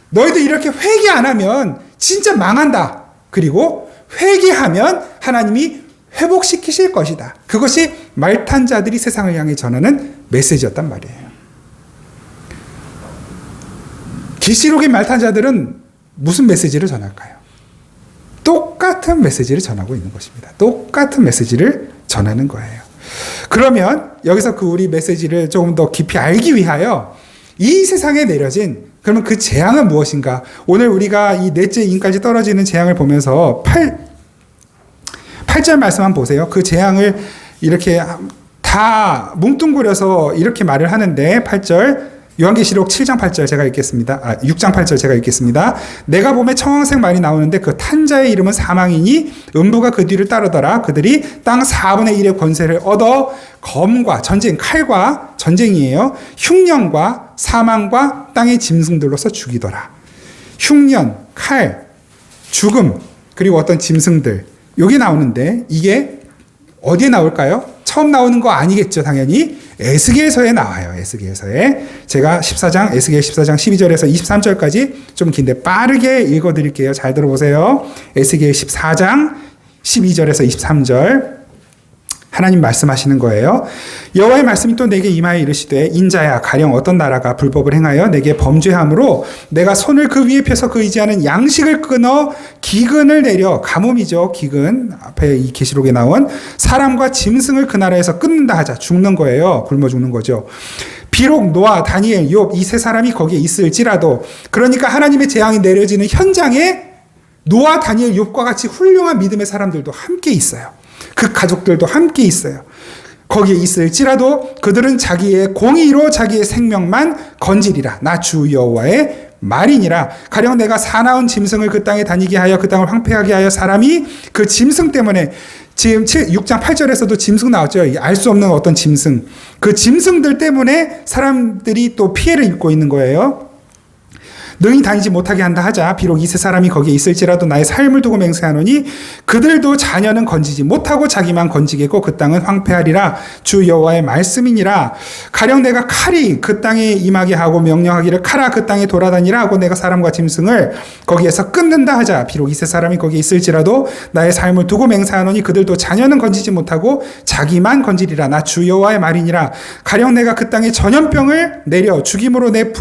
너희들 이렇게 회개 안 하면 진짜 망한다. 그리고 회개하면 하나님이 회복시키실 것이다. 그것이 말탄 자들이 세상을 향해 전하는 메시지였단 말이에요. 계시록의 말탄 자들은 무슨 메시지를 전할까요? 똑같은 메시지를 전하고 있는 것입니다. 똑같은 메시지를 전하는 거예요. 그러면 여기서 그 우리 메시지를 조금 더 깊이 알기 위하여 이 세상에 내려진, 그러면 그 재앙은 무엇인가? 오늘 우리가 이 넷째 인까지 떨어지는 재앙을 보면서 8절 말씀 한번 보세요. 그 재앙을 이렇게 다 뭉뚱그려서 이렇게 말을 하는데, 8절 요한계시록 7장 8절 제가 읽겠습니다. 6장 8절 제가 읽겠습니다. 내가 봄에 청황색 말이 나오는데 그 탄자의 이름은 사망이니 음부가 그 뒤를 따르더라. 그들이 땅 4분의 1의 권세를 얻어 검과 전쟁, 칼과 전쟁이에요. 흉년과 사망과 땅의 짐승들로서 죽이더라. 흉년, 칼, 죽음, 그리고 어떤 짐승들, 여기 나오는데 이게 어디에 나올까요? 처음 나오는 거 아니겠죠, 당연히. 에스겔서에 나와요. 에스겔서에. 제가 에스겔 14장 12절에서 23절까지 좀 긴데 빠르게 읽어드릴게요. 잘 들어보세요. 에스겔 14장 12절에서 23절. 하나님 말씀하시는 거예요. 여호와의 말씀이 또 내게 임하여 이르시되, 인자야, 가령 어떤 나라가 불법을 행하여 내게 범죄함으로 내가 손을 그 위에 펴서 그 의지하는 양식을 끊어 기근을 내려, 가뭄이죠, 기근. 앞에 이 계시록에 나온 사람과 짐승을 그 나라에서 끊는다 하자. 죽는 거예요. 굶어 죽는 거죠. 비록 노아, 다니엘, 욥 이 세 사람이 거기에 있을지라도, 그러니까 하나님의 재앙이 내려지는 현장에 노아, 다니엘, 욥과 같이 훌륭한 믿음의 사람들도 함께 있어요. 그 가족들도 함께 있어요. 거기에 있을지라도 그들은 자기의 공의로 자기의 생명만 건지리라. 나 주 여호와의 말이니라. 가령 내가 사나운 짐승을 그 땅에 다니게 하여 그 땅을 황폐하게 하여 사람이 그 짐승 때문에, 지금 6장 8절에서도 짐승 나왔죠. 알 수 없는 어떤 짐승. 그 짐승들 때문에 사람들이 또 피해를 입고 있는 거예요. 능히 다니지 못하게 한다 하자. 비록 이 세 사람이 거기에 있을지라도 나의 삶을 두고 맹세하노니 그들도 자녀는 건지지 못하고 자기만 건지겠고 그 땅은 황폐하리라. 주 여호와의 말씀이니라. 가령 내가 칼이 그 땅에 임하게 하고 명령하기를 칼아 그 땅에 돌아다니라 하고 내가 사람과 짐승을 거기에서 끊는다 하자. 비록 이 세 사람이 거기에 있을지라도 나의 삶을 두고 맹세하노니 그들도 자녀는 건지지 못하고 자기만 건지리라. 나 주 여호와의 말이니라. 가령 내가 그 땅에 전염병을 내려 죽임으로 내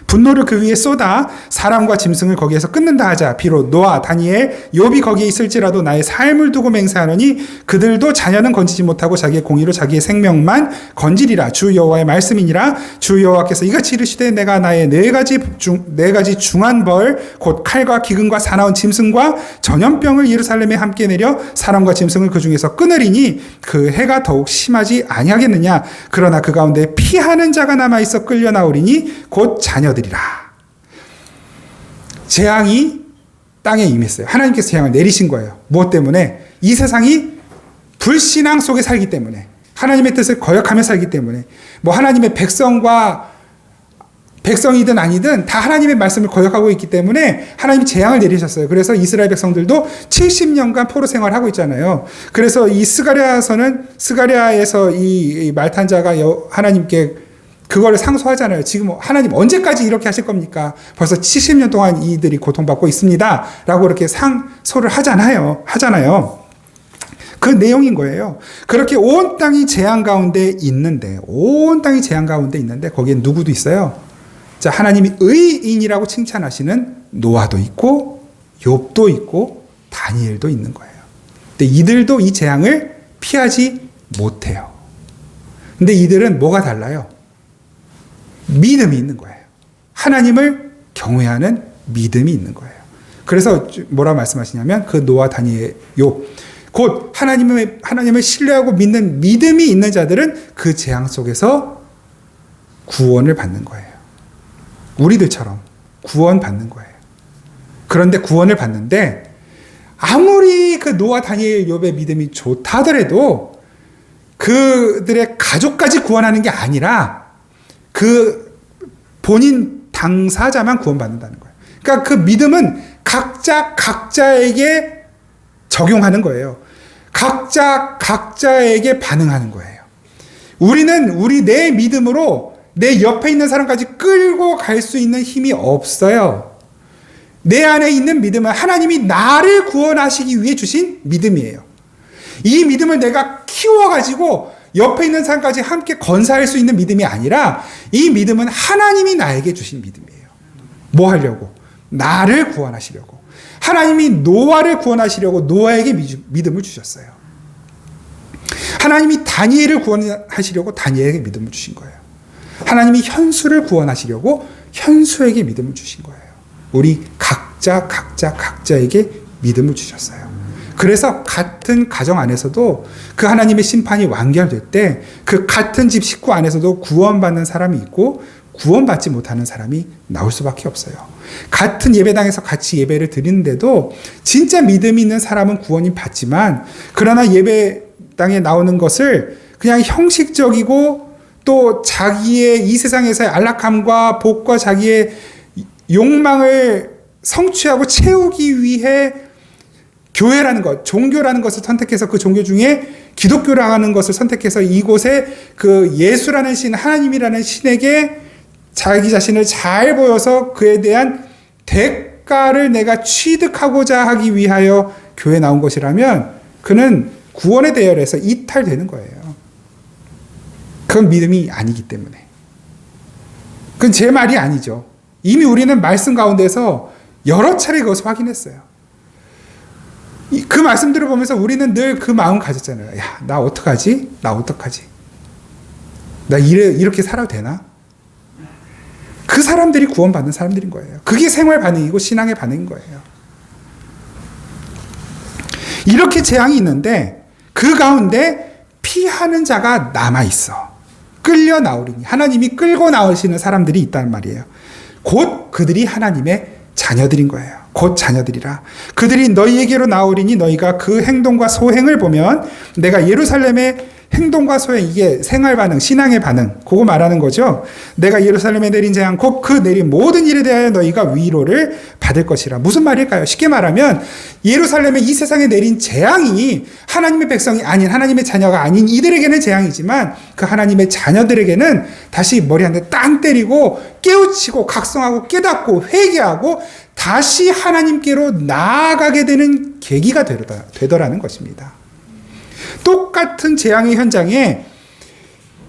분노를 그 위에 쏟아 사람과 짐승을 거기에서 끊는다 하자. 비록 노아, 다니엘, 욥이 거기에 있을지라도 나의 삶을 두고 맹세하노니 그들도 자녀는 건지지 못하고 자기의 공의로 자기의 생명만 건지리라. 주 여호와의 말씀이니라. 주 여호와께서 이같이 이르시되 내가 나의 네 가지 중한 벌 곧 칼과 기근과 사나운 짐승과 전염병을 예루살렘에 함께 내려 사람과 짐승을 그 중에서 끊으리니 그 해가 더욱 심하지 아니하겠느냐. 그러나 그 가운데 피하는 자가 남아 있어 끌려 나오리니 곧 자녀들이라. 재앙이 땅에 임했어요. 하나님께서 재앙을 내리신 거예요. 무엇 때문에? 이 세상이 불신앙 속에 살기 때문에, 하나님의 뜻을 거역하며 살기 때문에, 뭐 하나님의 백성이든 아니든 다 하나님의 말씀을 거역하고 있기 때문에 하나님이 재앙을 내리셨어요. 그래서 이스라엘 백성들도 70년간 포로 생활을 하고 있잖아요. 그래서 이 스가랴에서 이 말탄자가 하나님께 그거를 상소하잖아요. 지금 하나님 언제까지 이렇게 하실 겁니까? 벌써 70년 동안 이들이 고통받고 있습니다. 라고 이렇게 상소를 하잖아요. 그 내용인 거예요. 그렇게 온 땅이 재앙 가운데 있는데, 거기에 누구도 있어요? 자, 하나님이 의인이라고 칭찬하시는 노아도 있고, 욥도 있고, 다니엘도 있는 거예요. 근데 이들도 이 재앙을 피하지 못해요. 근데 이들은 뭐가 달라요? 믿음이 있는 거예요. 하나님을 경외하는 믿음이 있는 거예요. 그래서 뭐라 말씀하시냐면 그 노아, 다니엘, 욥, 곧 하나님을 신뢰하고 믿는 믿음이 있는 자들은 그 재앙 속에서 구원을 받는 거예요. 우리들처럼 구원받는 거예요. 그런데 구원을 받는데 아무리 그 노아, 다니엘, 욥의 믿음이 좋다 하더라도 그들의 가족까지 구원하는 게 아니라 그 본인 당사자만 구원받는다는 거예요. 그러니까 그 믿음은 각자에게 적용하는 거예요. 각자에게 반응하는 거예요. 우리는 내 믿음으로 내 옆에 있는 사람까지 끌고 갈 수 있는 힘이 없어요. 내 안에 있는 믿음은 하나님이 나를 구원하시기 위해 주신 믿음이에요. 이 믿음을 내가 키워가지고 옆에 있는 사람까지 함께 건사할 수 있는 믿음이 아니라 이 믿음은 하나님이 나에게 주신 믿음이에요. 뭐 하려고? 나를 구원하시려고. 하나님이 노아를 구원하시려고 노아에게 믿음을 주셨어요. 하나님이 다니엘을 구원하시려고 다니엘에게 믿음을 주신 거예요. 하나님이 현수를 구원하시려고 현수에게 믿음을 주신 거예요. 우리 각자에게 믿음을 주셨어요. 그래서 같은 가정 안에서도 그 하나님의 심판이 완결될 때 그 같은 집 식구 안에서도 구원받는 사람이 있고 구원받지 못하는 사람이 나올 수밖에 없어요. 같은 예배당에서 같이 예배를 드리는데도 진짜 믿음이 있는 사람은 구원이 받지만 그러나 예배당에 나오는 것을 그냥 형식적이고 또 자기의 이 세상에서의 안락함과 복과 자기의 욕망을 성취하고 채우기 위해 교회라는 것, 종교라는 것을 선택해서 그 종교 중에 기독교라는 것을 선택해서 이곳에 그 예수라는 신, 하나님이라는 신에게 자기 자신을 잘 보여서 그에 대한 대가를 내가 취득하고자 하기 위하여 교회에 나온 것이라면 그는 구원의 대열에서 이탈되는 거예요. 그건 믿음이 아니기 때문에. 그건 제 말이 아니죠. 이미 우리는 말씀 가운데서 여러 차례 그것을 확인했어요. 그 말씀들을 보면서 우리는 늘 그 마음 가졌잖아요. 야, 나 어떡하지? 나 이렇게 살아도 되나? 그 사람들이 구원받는 사람들인 거예요. 그게 생활 반응이고 신앙의 반응인 거예요. 이렇게 재앙이 있는데 그 가운데 피하는 자가 남아있어. 끌려 나오리니. 하나님이 끌고 나오시는 사람들이 있단 말이에요. 곧 그들이 하나님의 자녀들인 거예요. 곧 자녀들이라. 그들이 너희에게로 나오리니 너희가 그 행동과 소행을 보면 내가 예루살렘의 행동과 소행, 이게 생활 반응, 신앙의 반응, 그거 말하는 거죠. 내가 예루살렘에 내린 재앙, 곧 그 내린 모든 일에 대하여 너희가 위로를 받을 것이라. 무슨 말일까요? 쉽게 말하면 예루살렘에 이 세상에 내린 재앙이 하나님의 백성이 아닌, 하나님의 자녀가 아닌 이들에게는 재앙이지만 그 하나님의 자녀들에게는 다시 머리 한 대 땅 때리고 깨우치고 각성하고 깨닫고 회개하고 다시 하나님께로 나아가게 되는 계기가 되더라는 것입니다. 똑같은 재앙의 현장에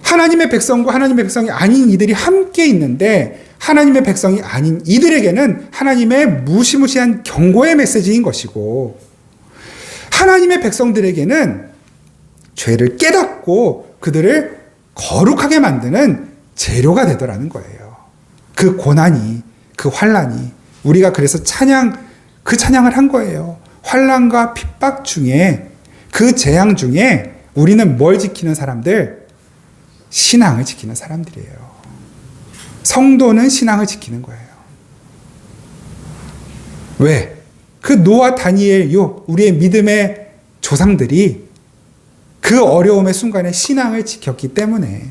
하나님의 백성과 하나님의 백성이 아닌 이들이 함께 있는데 하나님의 백성이 아닌 이들에게는 하나님의 무시무시한 경고의 메시지인 것이고 하나님의 백성들에게는 죄를 깨닫고 그들을 거룩하게 만드는 재료가 되더라는 거예요. 그 고난이, 그 환난이 우리가 그래서 그 찬양을 한 거예요. 환난과 핍박 중에 그 재앙 중에 우리는 뭘 지키는 사람들? 신앙을 지키는 사람들이에요. 성도는 신앙을 지키는 거예요. 왜? 그 노아, 다니엘, 욥, 우리의 믿음의 조상들이 그 어려움의 순간에 신앙을 지켰기 때문에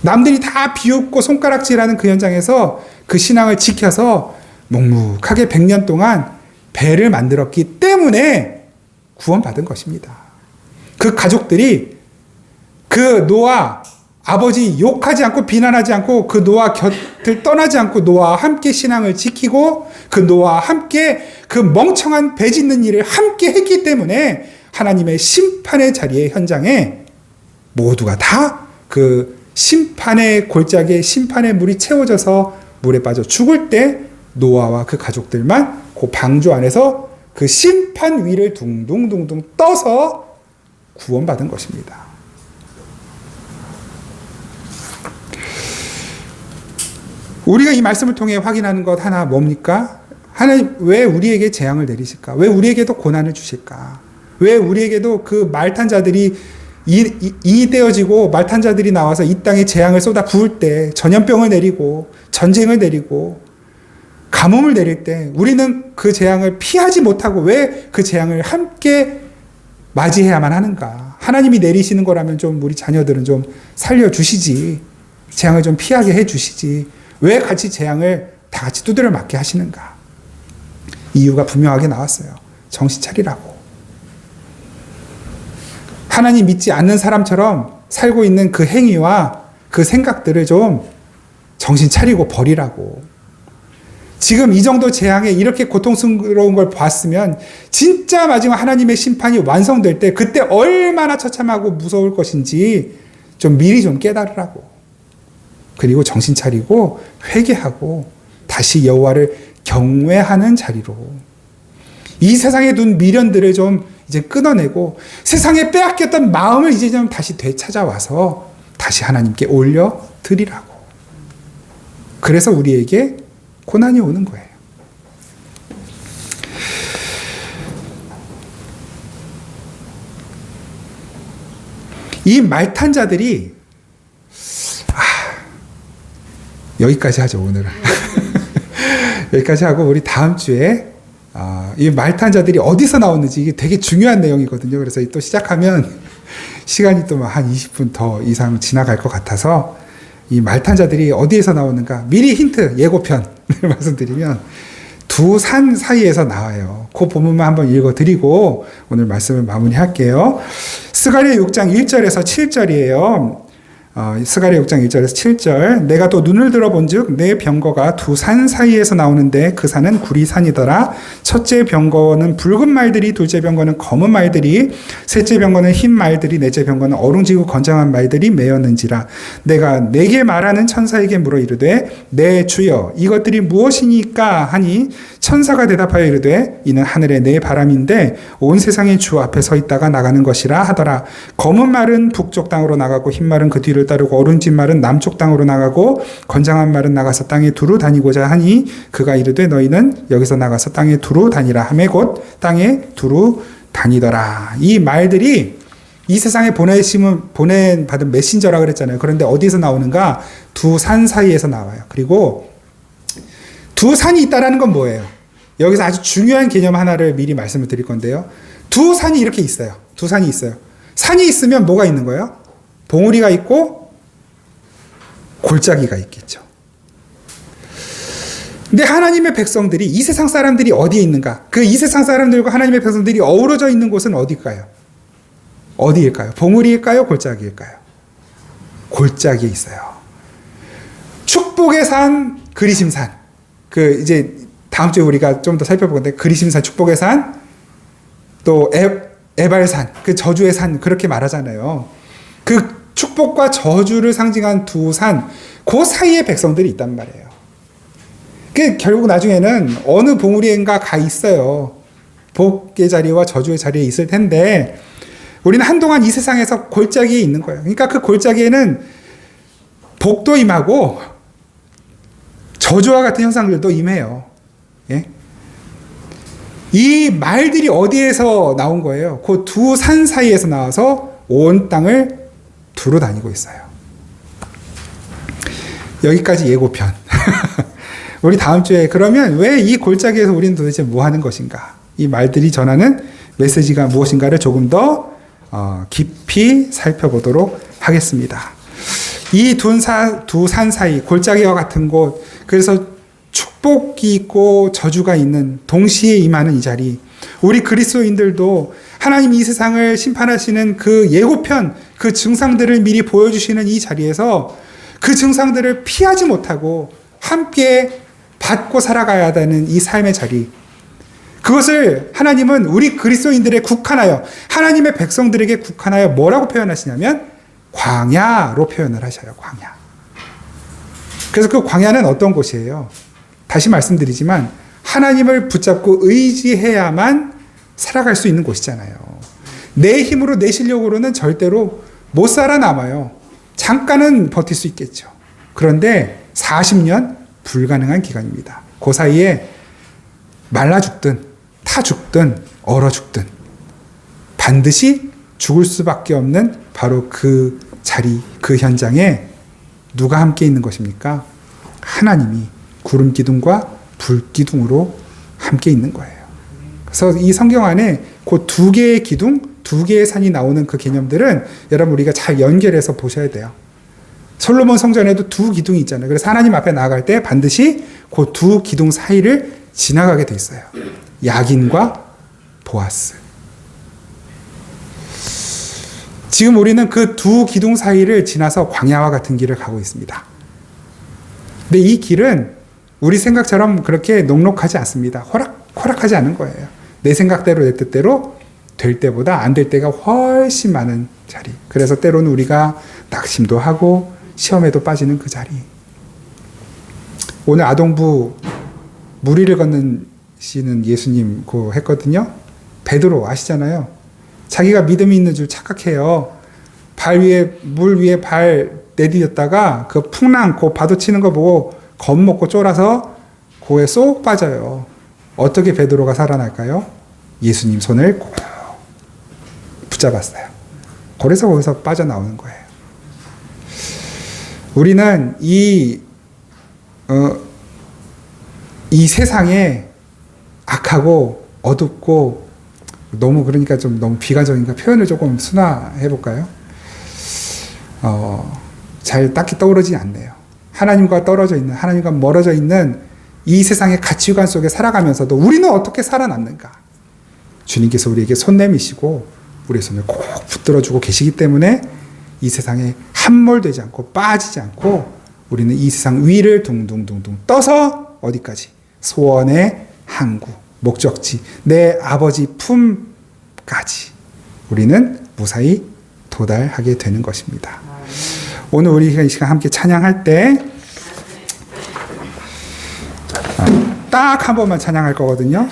남들이 다 비웃고 손가락질하는 그 현장에서 그 신앙을 지켜서 묵묵하게 100년 동안 배를 만들었기 때문에 구원받은 것입니다. 그 가족들이 그 노아 아버지 욕하지 않고 비난하지 않고 그 노아 곁을 떠나지 않고 노아와 함께 신앙을 지키고 그 노아와 함께 그 멍청한 배 짓는 일을 함께 했기 때문에 하나님의 심판의 자리의 현장에 모두가 다 그 심판의 골짜기에 심판의 물이 채워져서 물에 빠져 죽을 때 노아와 그 가족들만 그 방주 안에서 그 심판 위를 둥둥둥둥 떠서 구원받은 것입니다. 우리가 이 말씀을 통해 확인하는 것 하나 뭡니까? 하나님 왜 우리에게 재앙을 내리실까? 왜 우리에게도 고난을 주실까? 왜 우리에게도 그 말탄 자들이 인이 떼어지고 말탄 자들이 나와서 이 땅에 재앙을 쏟아 부을 때 전염병을 내리고 전쟁을 내리고 가뭄을 내릴 때 우리는 그 재앙을 피하지 못하고 왜 그 재앙을 함께 맞이해야만 하는가? 하나님이 내리시는 거라면 좀 우리 자녀들은 좀 살려주시지. 재앙을 좀 피하게 해주시지. 왜 같이 재앙을 다 같이 두드려 맞게 하시는가? 이유가 분명하게 나왔어요. 정신 차리라고. 하나님 믿지 않는 사람처럼 살고 있는 그 행위와 그 생각들을 좀 정신 차리고 버리라고. 지금 이 정도 재앙에 이렇게 고통스러운 걸 봤으면 진짜 마지막 하나님의 심판이 완성될 때 그때 얼마나 처참하고 무서울 것인지 좀 미리 좀 깨달으라고. 그리고 정신 차리고 회개하고 다시 여호와를 경외하는 자리로 이 세상에 둔 미련들을 좀 이제 끊어내고 세상에 빼앗겼던 마음을 이제 좀 다시 되찾아와서 다시 하나님께 올려드리라고. 그래서 우리에게 고난이 오는 거예요. 이 말탄 자들이 여기까지 하죠, 오늘은. 여기까지 하고 우리 다음 주에 이 말탄 자들이 어디서 나오는지 이게 되게 중요한 내용이거든요. 그래서 또 시작하면 시간이 또 한 20분 더 이상 지나갈 것 같아서 이 말탄 자들이 어디에서 나오는가 미리 힌트 예고편을 말씀드리면 두 산 사이에서 나와요. 그 본문만 한번 읽어드리고 오늘 말씀을 마무리할게요. 스가랴 6장 1절에서 7절이에요. 스가랴 6장 1절에서 7절. 내가 또 눈을 들어본 즉 내 병거가 두 산 사이에서 나오는데 그 산은 구리산이더라. 첫째 병거는 붉은 말들이, 둘째 병거는 검은 말들이, 셋째 병거는 흰 말들이, 넷째 병거는 어룽지고 건장한 말들이 매였는지라. 내가 내게 말하는 천사에게 물어 이르되 내 주여 이것들이 무엇이니까 하니 천사가 대답하여 이르되 이는 하늘의 내 바람인데 온 세상의 주 앞에 서 있다가 나가는 것이라 하더라. 검은 말은 북쪽 땅으로 나가고 흰 말은 그 뒤를 따르고 어른진 말은 남쪽 땅으로 나가고 건장한 말은 나가서 땅에 두루 다니고자 하니 그가 이르되 너희는 여기서 나가서 땅에 두루 다니라 하매 곧 땅에 두루 다니더라. 이 말들이 이 세상에 받은 메신저라 그랬잖아요. 그런데 어디서 나오는가? 두 산 사이에서 나와요. 그리고 두 산이 있다라는 건 뭐예요? 여기서 아주 중요한 개념 하나를 미리 말씀을 드릴 건데요. 두 산이 이렇게 있어요. 두 산이 있어요. 산이 있으면 뭐가 있는 거예요? 봉우리가 있고 골짜기가 있겠죠. 근데 하나님의 백성들이 이 세상 사람들이 어디에 있는가? 그 이 세상 사람들과 하나님의 백성들이 어우러져 있는 곳은 어디일까요? 어디일까요? 봉우리일까요? 골짜기일까요? 골짜기에 있어요. 축복의 산, 그리심산. 이제 다음 주에 우리가 좀 더 살펴볼 건데 그리심산, 축복의 산, 또 에발산, 그 저주의 산 그렇게 말하잖아요. 그 축복과 저주를 상징한 두 산, 그 사이에 백성들이 있단 말이에요. 결국 나중에는 어느 봉우리인가 가 있어요. 복의 자리와 저주의 자리에 있을 텐데 우리는 한동안 이 세상에서 골짜기에 있는 거예요. 그러니까 그 골짜기에는 복도 임하고 저주와 같은 현상들도 임해요. 예? 이 말들이 어디에서 나온 거예요? 그 두 산 사이에서 나와서 온 땅을 두루 다니고 있어요. 여기까지 예고편. 우리 다음 주에 그러면 왜 이 골짜기에서 우리는 도대체 뭐 하는 것인가? 이 말들이 전하는 메시지가 무엇인가를 조금 더 깊이 살펴보도록 하겠습니다. 이 두 산 사이, 골짜기와 같은 곳, 그래서 축복이 있고 저주가 있는 동시에 임하는 이 자리, 우리 그리스도인들도 하나님 이 세상을 심판하시는 그 예고편, 그 증상들을 미리 보여주시는 이 자리에서 그 증상들을 피하지 못하고 함께 받고 살아가야 되는 이 삶의 자리, 그것을 하나님은 우리 그리스도인들에 국한하여, 하나님의 백성들에게 국한하여 뭐라고 표현하시냐면 광야로 표현을 하셔요. 광야. 그래서 그 광야는 어떤 곳이에요? 다시 말씀드리지만 하나님을 붙잡고 의지해야만 살아갈 수 있는 곳이잖아요. 내 힘으로 내 실력으로는 절대로 못 살아남아요. 잠깐은 버틸 수 있겠죠. 그런데 40년 불가능한 기간입니다. 그 사이에 말라 죽든 타 죽든 얼어 죽든 반드시 죽을 수밖에 없는 바로 그 자리, 그 현장에 누가 함께 있는 것입니까? 하나님이 구름 기둥과 불기둥으로 함께 있는 거예요. 그래서 이 성경 안에 그 두 개의 기둥, 두 개의 산이 나오는 그 개념들은 여러분 우리가 잘 연결해서 보셔야 돼요. 솔로몬 성전에도 두 기둥이 있잖아요. 그래서 하나님 앞에 나아갈 때 반드시 그 두 기둥 사이를 지나가게 돼 있어요. 야긴과 보아스. 지금 우리는 그 두 기둥 사이를 지나서 광야와 같은 길을 가고 있습니다. 근데 이 길은 우리 생각처럼 그렇게 녹록하지 않습니다. 허락하지 않은 거예요. 내 생각대로 내 뜻대로 될 때보다 안 될 때가 훨씬 많은 자리. 그래서 때로는 우리가 낙심도 하고 시험에도 빠지는 그 자리. 오늘 아동부 무리를 건너시는 예수님 그 했거든요. 베드로 아시잖아요. 자기가 믿음이 있는 줄 착각해요. 물 위에 발 내디뎠다가 그 풍랑, 그 파도 치는 거 보고 겁먹고 쫄아서 고에 쏙 빠져요. 어떻게 베드로가 살아날까요? 예수님 손을 꼭 붙잡았어요. 그래서 거기서 빠져나오는 거예요. 우리는 이 세상에 악하고 어둡고 너무 그러니까 좀 너무 비관적인가 표현을 조금 순화해 볼까요? 잘 딱히 떠오르지 않네요. 하나님과 멀어져 있는 이 세상의 가치관 속에 살아가면서도 우리는 어떻게 살아남는가? 주님께서 우리에게 손 내미시고 우리의 손을 꼭 붙들어주고 계시기 때문에 이 세상에 함몰되지 않고 빠지지 않고 우리는 이 세상 위를 둥둥둥둥 떠서 어디까지? 소원의 항구, 목적지, 내 아버지 품까지 우리는 무사히 도달하게 되는 것입니다. 오늘 우리 이 시간 함께 찬양할 때 딱 한 번만 찬양할 거거든요.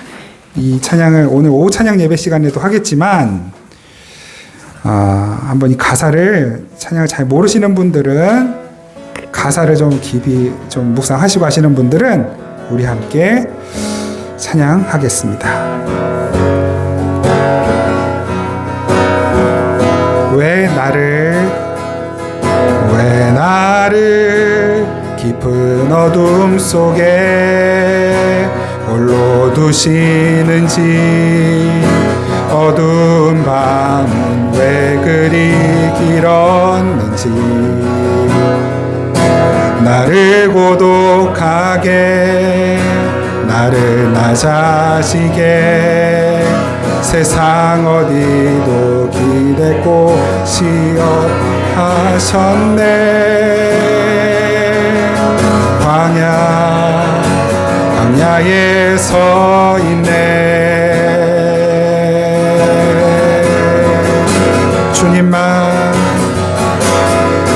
이 찬양을 오늘 오후 찬양 예배 시간에도 하겠지만 한번 이 가사를 찬양을 잘 모르시는 분들은 가사를 좀 깊이 좀 묵상하시고 하시는 분들은 우리 함께 찬양하겠습니다. 왜 나를 깊은 어둠 속에 홀로 두시는지 어두운 밤은 왜 그리 길었는지 나를 고독하게 나를 낮아지게 세상 어디도 기댈 곳이 없하셨네. 광야에 서 있네.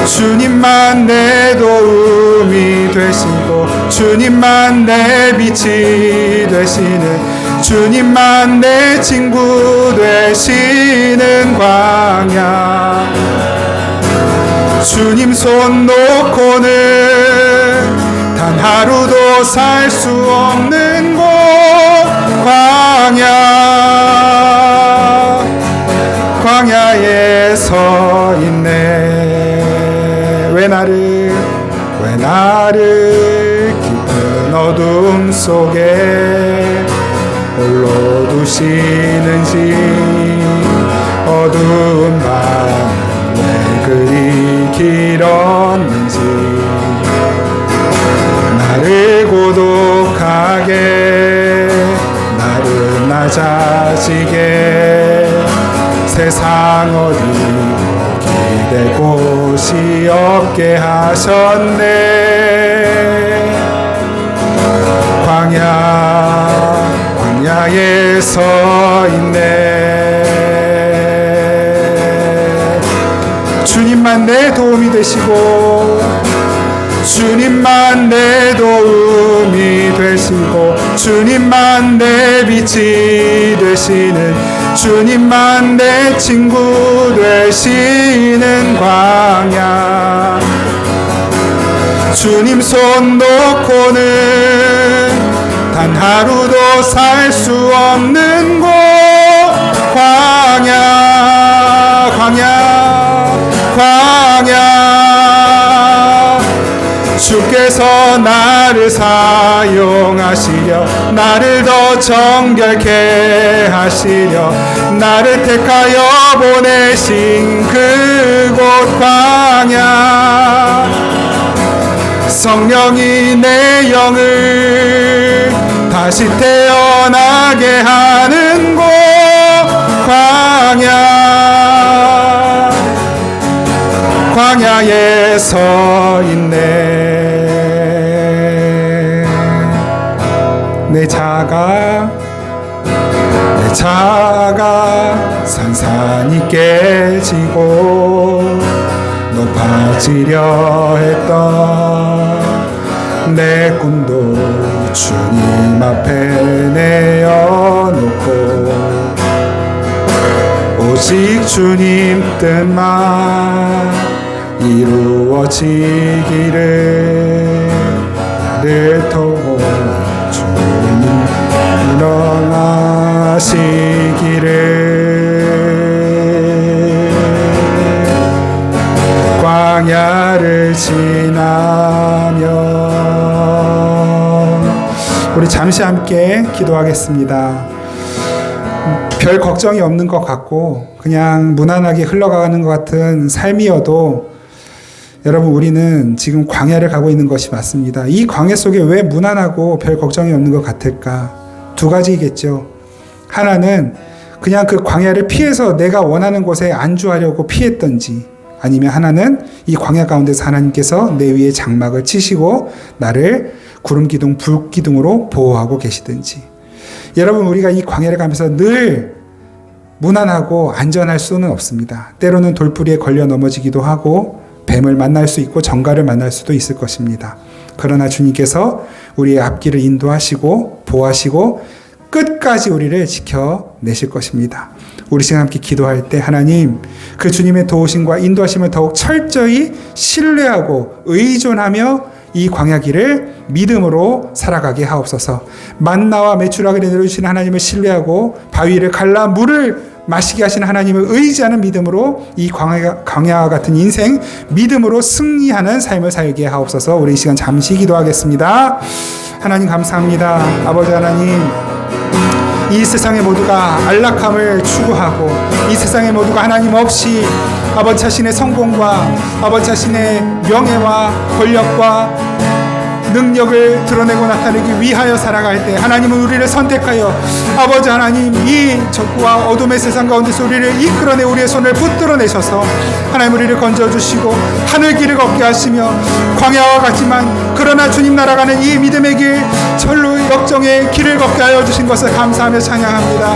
주님만 내 도움이 되시고 주님만 내 빛이 되시는 주님만 내 친구 되시는 광야 주님 손 놓고는 단 하루도 살 수 없는 곳 광야에 서 있네. 왜 나를 깊은 어둠 속에 홀로 두시는지 어두운 밤 왜 그리 길었는지 나를 고독하게 나를 낮아지게 세상 어디 기댈 곳이 없게 하셨네. 광야에 서 있네. 주님만 내 도움이 되시고 주님만 내 도움이 되시고 주님만 내 빛이 되시는 주님만 내 친구 되시는 광야 주님 손 놓고는 단 하루도 살 수 없는 곳 광야 주께서 나 나를 사용하시려 나를 더 정결케 하시려 나를 택하여 보내신 그곳 광야 성령이 내 영을 다시 태어나게 하는 곳 광야에 서 있네. 내 자가 산산이 깨지고 높아지려 했던 내 꿈도 주님 앞에 내어놓고 오직 주님 뜻만 이루어지기를 나를 도우 주님 일어나시기를 광야를 지나며 우리 잠시 함께 기도하겠습니다. 별 걱정이 없는 것 같고 그냥 무난하게 흘러가는 것 같은 삶이어도 여러분 우리는 지금 광야를 가고 있는 것이 맞습니다. 이 광야 속에 왜 무난하고 별 걱정이 없는 것 같을까? 두 가지겠죠. 하나는 그냥 그 광야를 피해서 내가 원하는 곳에 안주하려고 피했던지 아니면 하나는 이 광야 가운데서 하나님께서 내 위에 장막을 치시고 나를 구름기둥 불기둥으로 보호하고 계시든지 여러분 우리가 이 광야를 가면서 늘 무난하고 안전할 수는 없습니다. 때로는 돌부리에 걸려 넘어지기도 하고 뱀을 만날 수 있고 정갈을 만날 수도 있을 것입니다. 그러나 주님께서 우리의 앞길을 인도하시고 보호하시고 끝까지 우리를 지켜내실 것입니다. 우리 시간 함께 기도할 때 하나님 그 주님의 도우심과 인도하심을 더욱 철저히 신뢰하고 의존하며 이 광야길을 믿음으로 살아가게 하옵소서. 만나와 메추라기를 내려주시는 하나님을 신뢰하고 바위를 갈라 물을 마시게 하시는 하나님을 의지하는 믿음으로 이 광야와 같은 인생 믿음으로 승리하는 삶을 살게 하옵소서. 우리 이 시간 잠시 기도하겠습니다. 하나님 감사합니다. 아버지 하나님 이 세상의 모두가 안락함을 추구하고 이 세상의 모두가 하나님 없이 아버지 자신의 성공과 아버지 자신의 명예와 권력과 능력을 드러내고 나타내기 위하여 살아갈 때 하나님은 우리를 선택하여 아버지 하나님 이 적과 어둠의 세상 가운데서 우리를 이끌어내 우리의 손을 붙들어 내셔서 하나님 우리를 건져주시고 하늘 길을 걷게 하시며 광야와 같지만 그러나 주님 날아가는 이 믿음의 길 절로 역정의 길을 걷게 하여 주신 것을 감사하며 찬양합니다.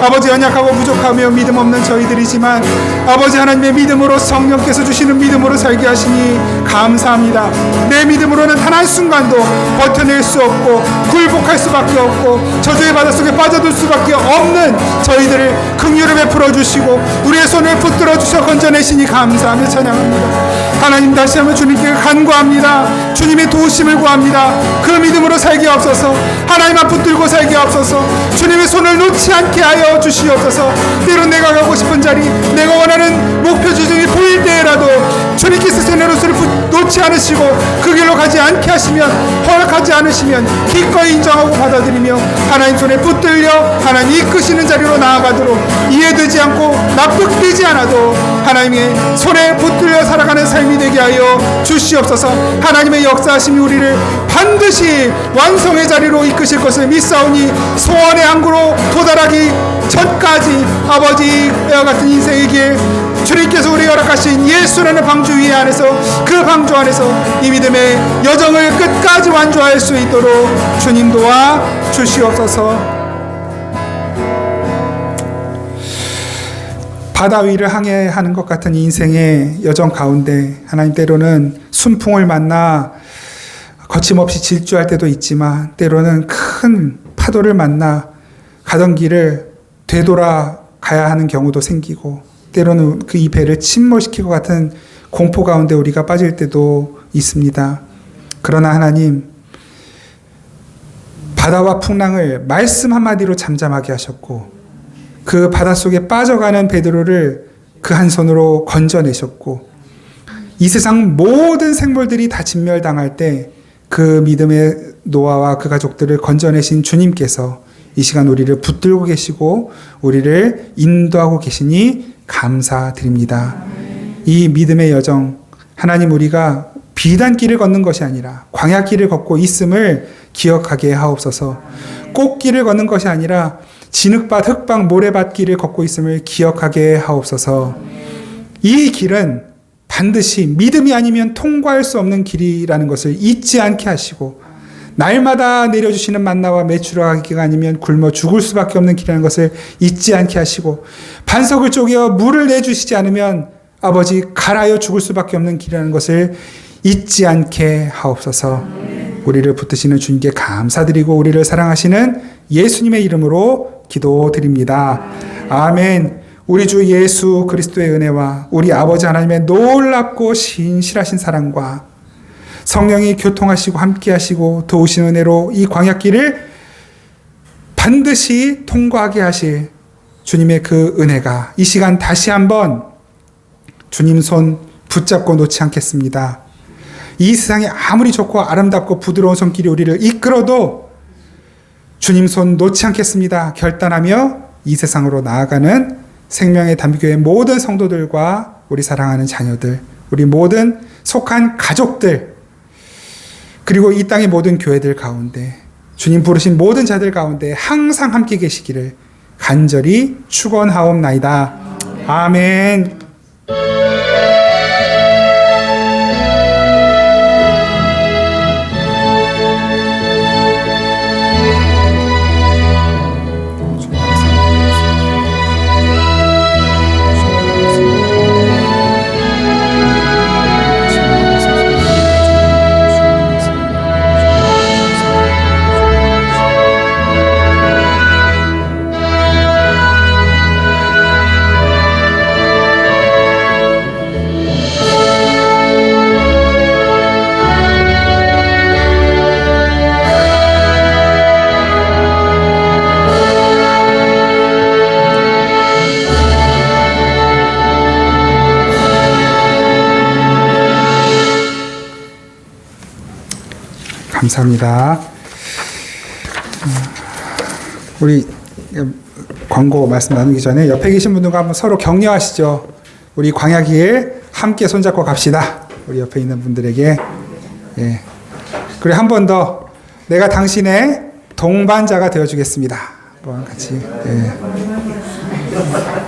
아버지 연약하고 부족하며 믿음 없는 저희들이지만 아버지 하나님의 믿음으로 성령께서 주시는 믿음으로 살게 하시니 감사합니다. 내 믿음으로는 단 한순간도 버텨낼 수 없고 굴복할 수밖에 없고 저주의 바닷속에 빠져들 수밖에 없는 저희들을 긍휼을 베풀어 주시고 우리의 손을 붙들어 주셔 건져내시니 감사하며 찬양합니다. 하나님 다시 한번 주님께 간구합니다. 주님의 도우심을 구합니다. 그 믿음으로 살게 하옵소서. 하나님 앞 붙들고 살게 하옵소서. 주님의 손을 놓지 않게 하여 주시옵소서. 때론 내가 가고 싶은 자리 내가 원하는 목표 지점이 보일 때라도 주님께서 제 노릇을 놓지 않으시고 그 길로 가지 않게 하시면 허락하지 않으시면 기꺼이 인정하고 받아들이며 하나님 손에 붙들려 하나님 이끄시는 자리로 나아가도록 이해되지 않고 납득되지 않아도 하나님의 손에 붙들려 살아가는 삶이 되게 하여 주시옵소서. 하나님의 역사하심이 우리를 반드시 완성의 자리로 이끄실 것을 믿사오니 소원의 항구로 도달하기 전까지 아버지 와 같은 인생의 길 주님께서 우리 허락하신 예수라는 방주 위에 안에서 그 방주 안에서 이 믿음의 여정을 끝까지 완주할 수 있도록 주님 도와 주시옵소서. 바다 위를 항해하는 것 같은 인생의 여정 가운데 하나님 때로는 순풍을 만나 거침없이 질주할 때도 있지만 때로는 큰 파도를 만나 가던 길을 되돌아 가야 하는 경우도 생기고 때로는 그 이 배를 침몰시킬 것 같은 공포 가운데 우리가 빠질 때도 있습니다. 그러나 하나님 바다와 풍랑을 말씀 한마디로 잠잠하게 하셨고 그 바닷속에 빠져가는 베드로를 그 한 손으로 건져내셨고 이 세상 모든 생물들이 다 진멸당할 때 그 믿음의 노아와 그 가족들을 건져내신 주님께서 이 시간 우리를 붙들고 계시고 우리를 인도하고 계시니 감사드립니다. 이 믿음의 여정, 하나님 우리가 비단길을 걷는 것이 아니라 광야길을 걷고 있음을 기억하게 하옵소서. 꽃길을 걷는 것이 아니라 진흙밭, 흙박, 모래밭 길을 걷고 있음을 기억하게 하옵소서. 이 길은 반드시 믿음이 아니면 통과할 수 없는 길이라는 것을 잊지 않게 하시고, 날마다 내려주시는 만나와 메추라기가 아니면 굶어 죽을 수밖에 없는 길이라는 것을 잊지 않게 하시고, 반석을 쪼개어 물을 내주시지 않으면 아버지 갈아여 죽을 수밖에 없는 길이라는 것을 잊지 않게 하옵소서. 우리를 붙드시는 주님께 감사드리고 우리를 사랑하시는 예수님의 이름으로 기도드립니다. 아멘. 우리 주 예수 그리스도의 은혜와 우리 아버지 하나님의 놀랍고 신실하신 사랑과 성령이 교통하시고 함께하시고 도우신 은혜로 이 광야길을 반드시 통과하게 하실 주님의 그 은혜가 이 시간 다시 한번 주님 손 붙잡고 놓지 않겠습니다. 이 세상이 아무리 좋고 아름답고 부드러운 손길이 우리를 이끌어도 주님 손 놓지 않겠습니다. 결단하며 이 세상으로 나아가는 생명의 담비교회 모든 성도들과 우리 사랑하는 자녀들, 우리 모든 속한 가족들, 그리고 이 땅의 모든 교회들 가운데 주님 부르신 모든 자들 가운데 항상 함께 계시기를 간절히 축원하옵나이다. 아멘. 감사합니다. 우리 광고 말씀 나누기 전에 옆에 계신 분들과 한번 서로 격려하시죠. 우리 광야길 함께 손잡고 갑시다. 우리 옆에 있는 분들에게. 예. 그리고 한 번 더 내가 당신의 동반자가 되어주겠습니다. 한번 같이. 예.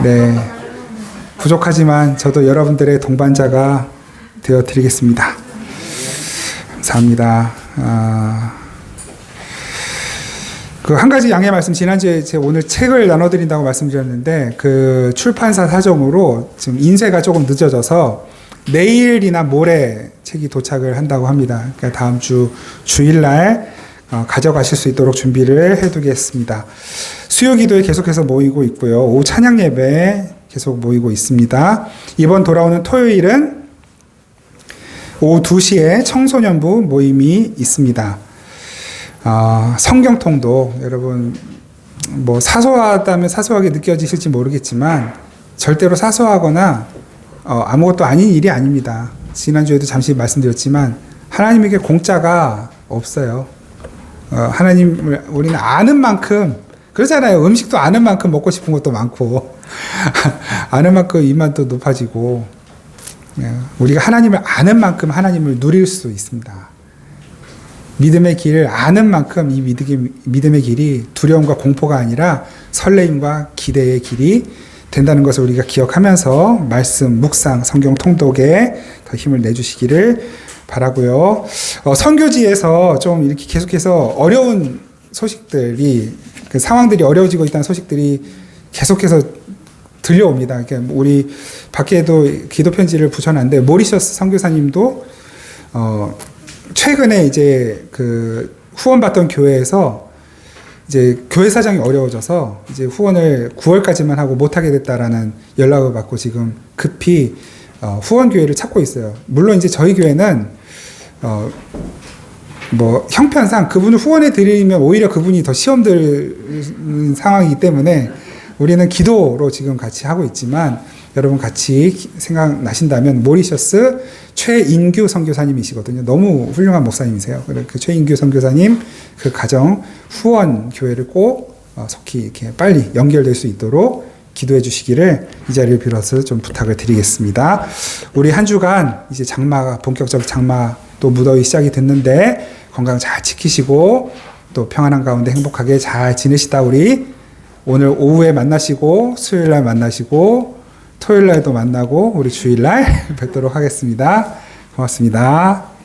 네. 부족하지만 저도 여러분들의 동반자가 되어드리겠습니다. 감사합니다. 그 한 가지 양해 말씀, 지난주에 제가 오늘 책을 나눠드린다고 말씀드렸는데 그 출판사 사정으로 지금 인쇄가 조금 늦어져서 내일이나 모레 책이 도착을 한다고 합니다. 그러니까 다음 주 주일날 가져가실 수 있도록 준비를 해두겠습니다. 수요 기도에 계속해서 모이고 있고요. 오후 찬양 예배에 계속 모이고 있습니다. 이번 돌아오는 토요일은 오후 2시에 청소년부 모임이 있습니다. 성경통독, 여러분 뭐 사소하다면 사소하게 느껴지실지 모르겠지만 절대로 사소하거나 아무것도 아닌 일이 아닙니다. 지난주에도 잠시 말씀드렸지만 하나님에게 공짜가 없어요. 하나님을 우리는 아는 만큼, 그러잖아요. 음식도 아는 만큼 먹고 싶은 것도 많고 아는 만큼 입맛도 높아지고, 우리가 하나님을 아는 만큼 하나님을 누릴 수 있습니다. 믿음의 길을 아는 만큼 이 믿음의 길이 두려움과 공포가 아니라 설레임과 기대의 길이 된다는 것을 우리가 기억하면서 말씀, 묵상, 성경 통독에 더 힘을 내주시기를 바라고요. 선교지에서 좀 이렇게 계속해서 어려운 소식들이, 그 상황들이 어려워지고 있다는 소식들이 계속해서 들려옵니다. 그러니까 우리 밖에도 기도 편지를 붙여놨는데 모리셔스 선교사님도 최근에 이제 그 후원받던 교회에서 이제 교회 사정이 어려워져서 이제 후원을 9월까지만 하고 못하게 됐다라는 연락을 받고 지금 급히 후원 교회를 찾고 있어요. 물론 이제 저희 교회는 뭐 형편상 그분을 후원해 드리면 오히려 그분이 더 시험 들 상황이기 때문에 우리는 기도로 지금 같이 하고 있지만 여러분 같이 생각나신다면 모리셔스 최인규 선교사님이시거든요. 너무 훌륭한 목사님이세요. 그 최인규 선교사님 그 가정 후원 교회를 꼭 속히 이렇게 빨리 연결될 수 있도록 기도해 주시기를 이 자리를 빌어서 좀 부탁을 드리겠습니다. 우리 한 주간 이제 본격적 장마 또 무더위 시작이 됐는데 건강 잘 지키시고 또 평안한 가운데 행복하게 잘 지내시다 우리 오늘 오후에 만나시고 수요일 날 만나시고 토요일 날도 만나고 우리 주일 날 뵙도록 하겠습니다. 고맙습니다.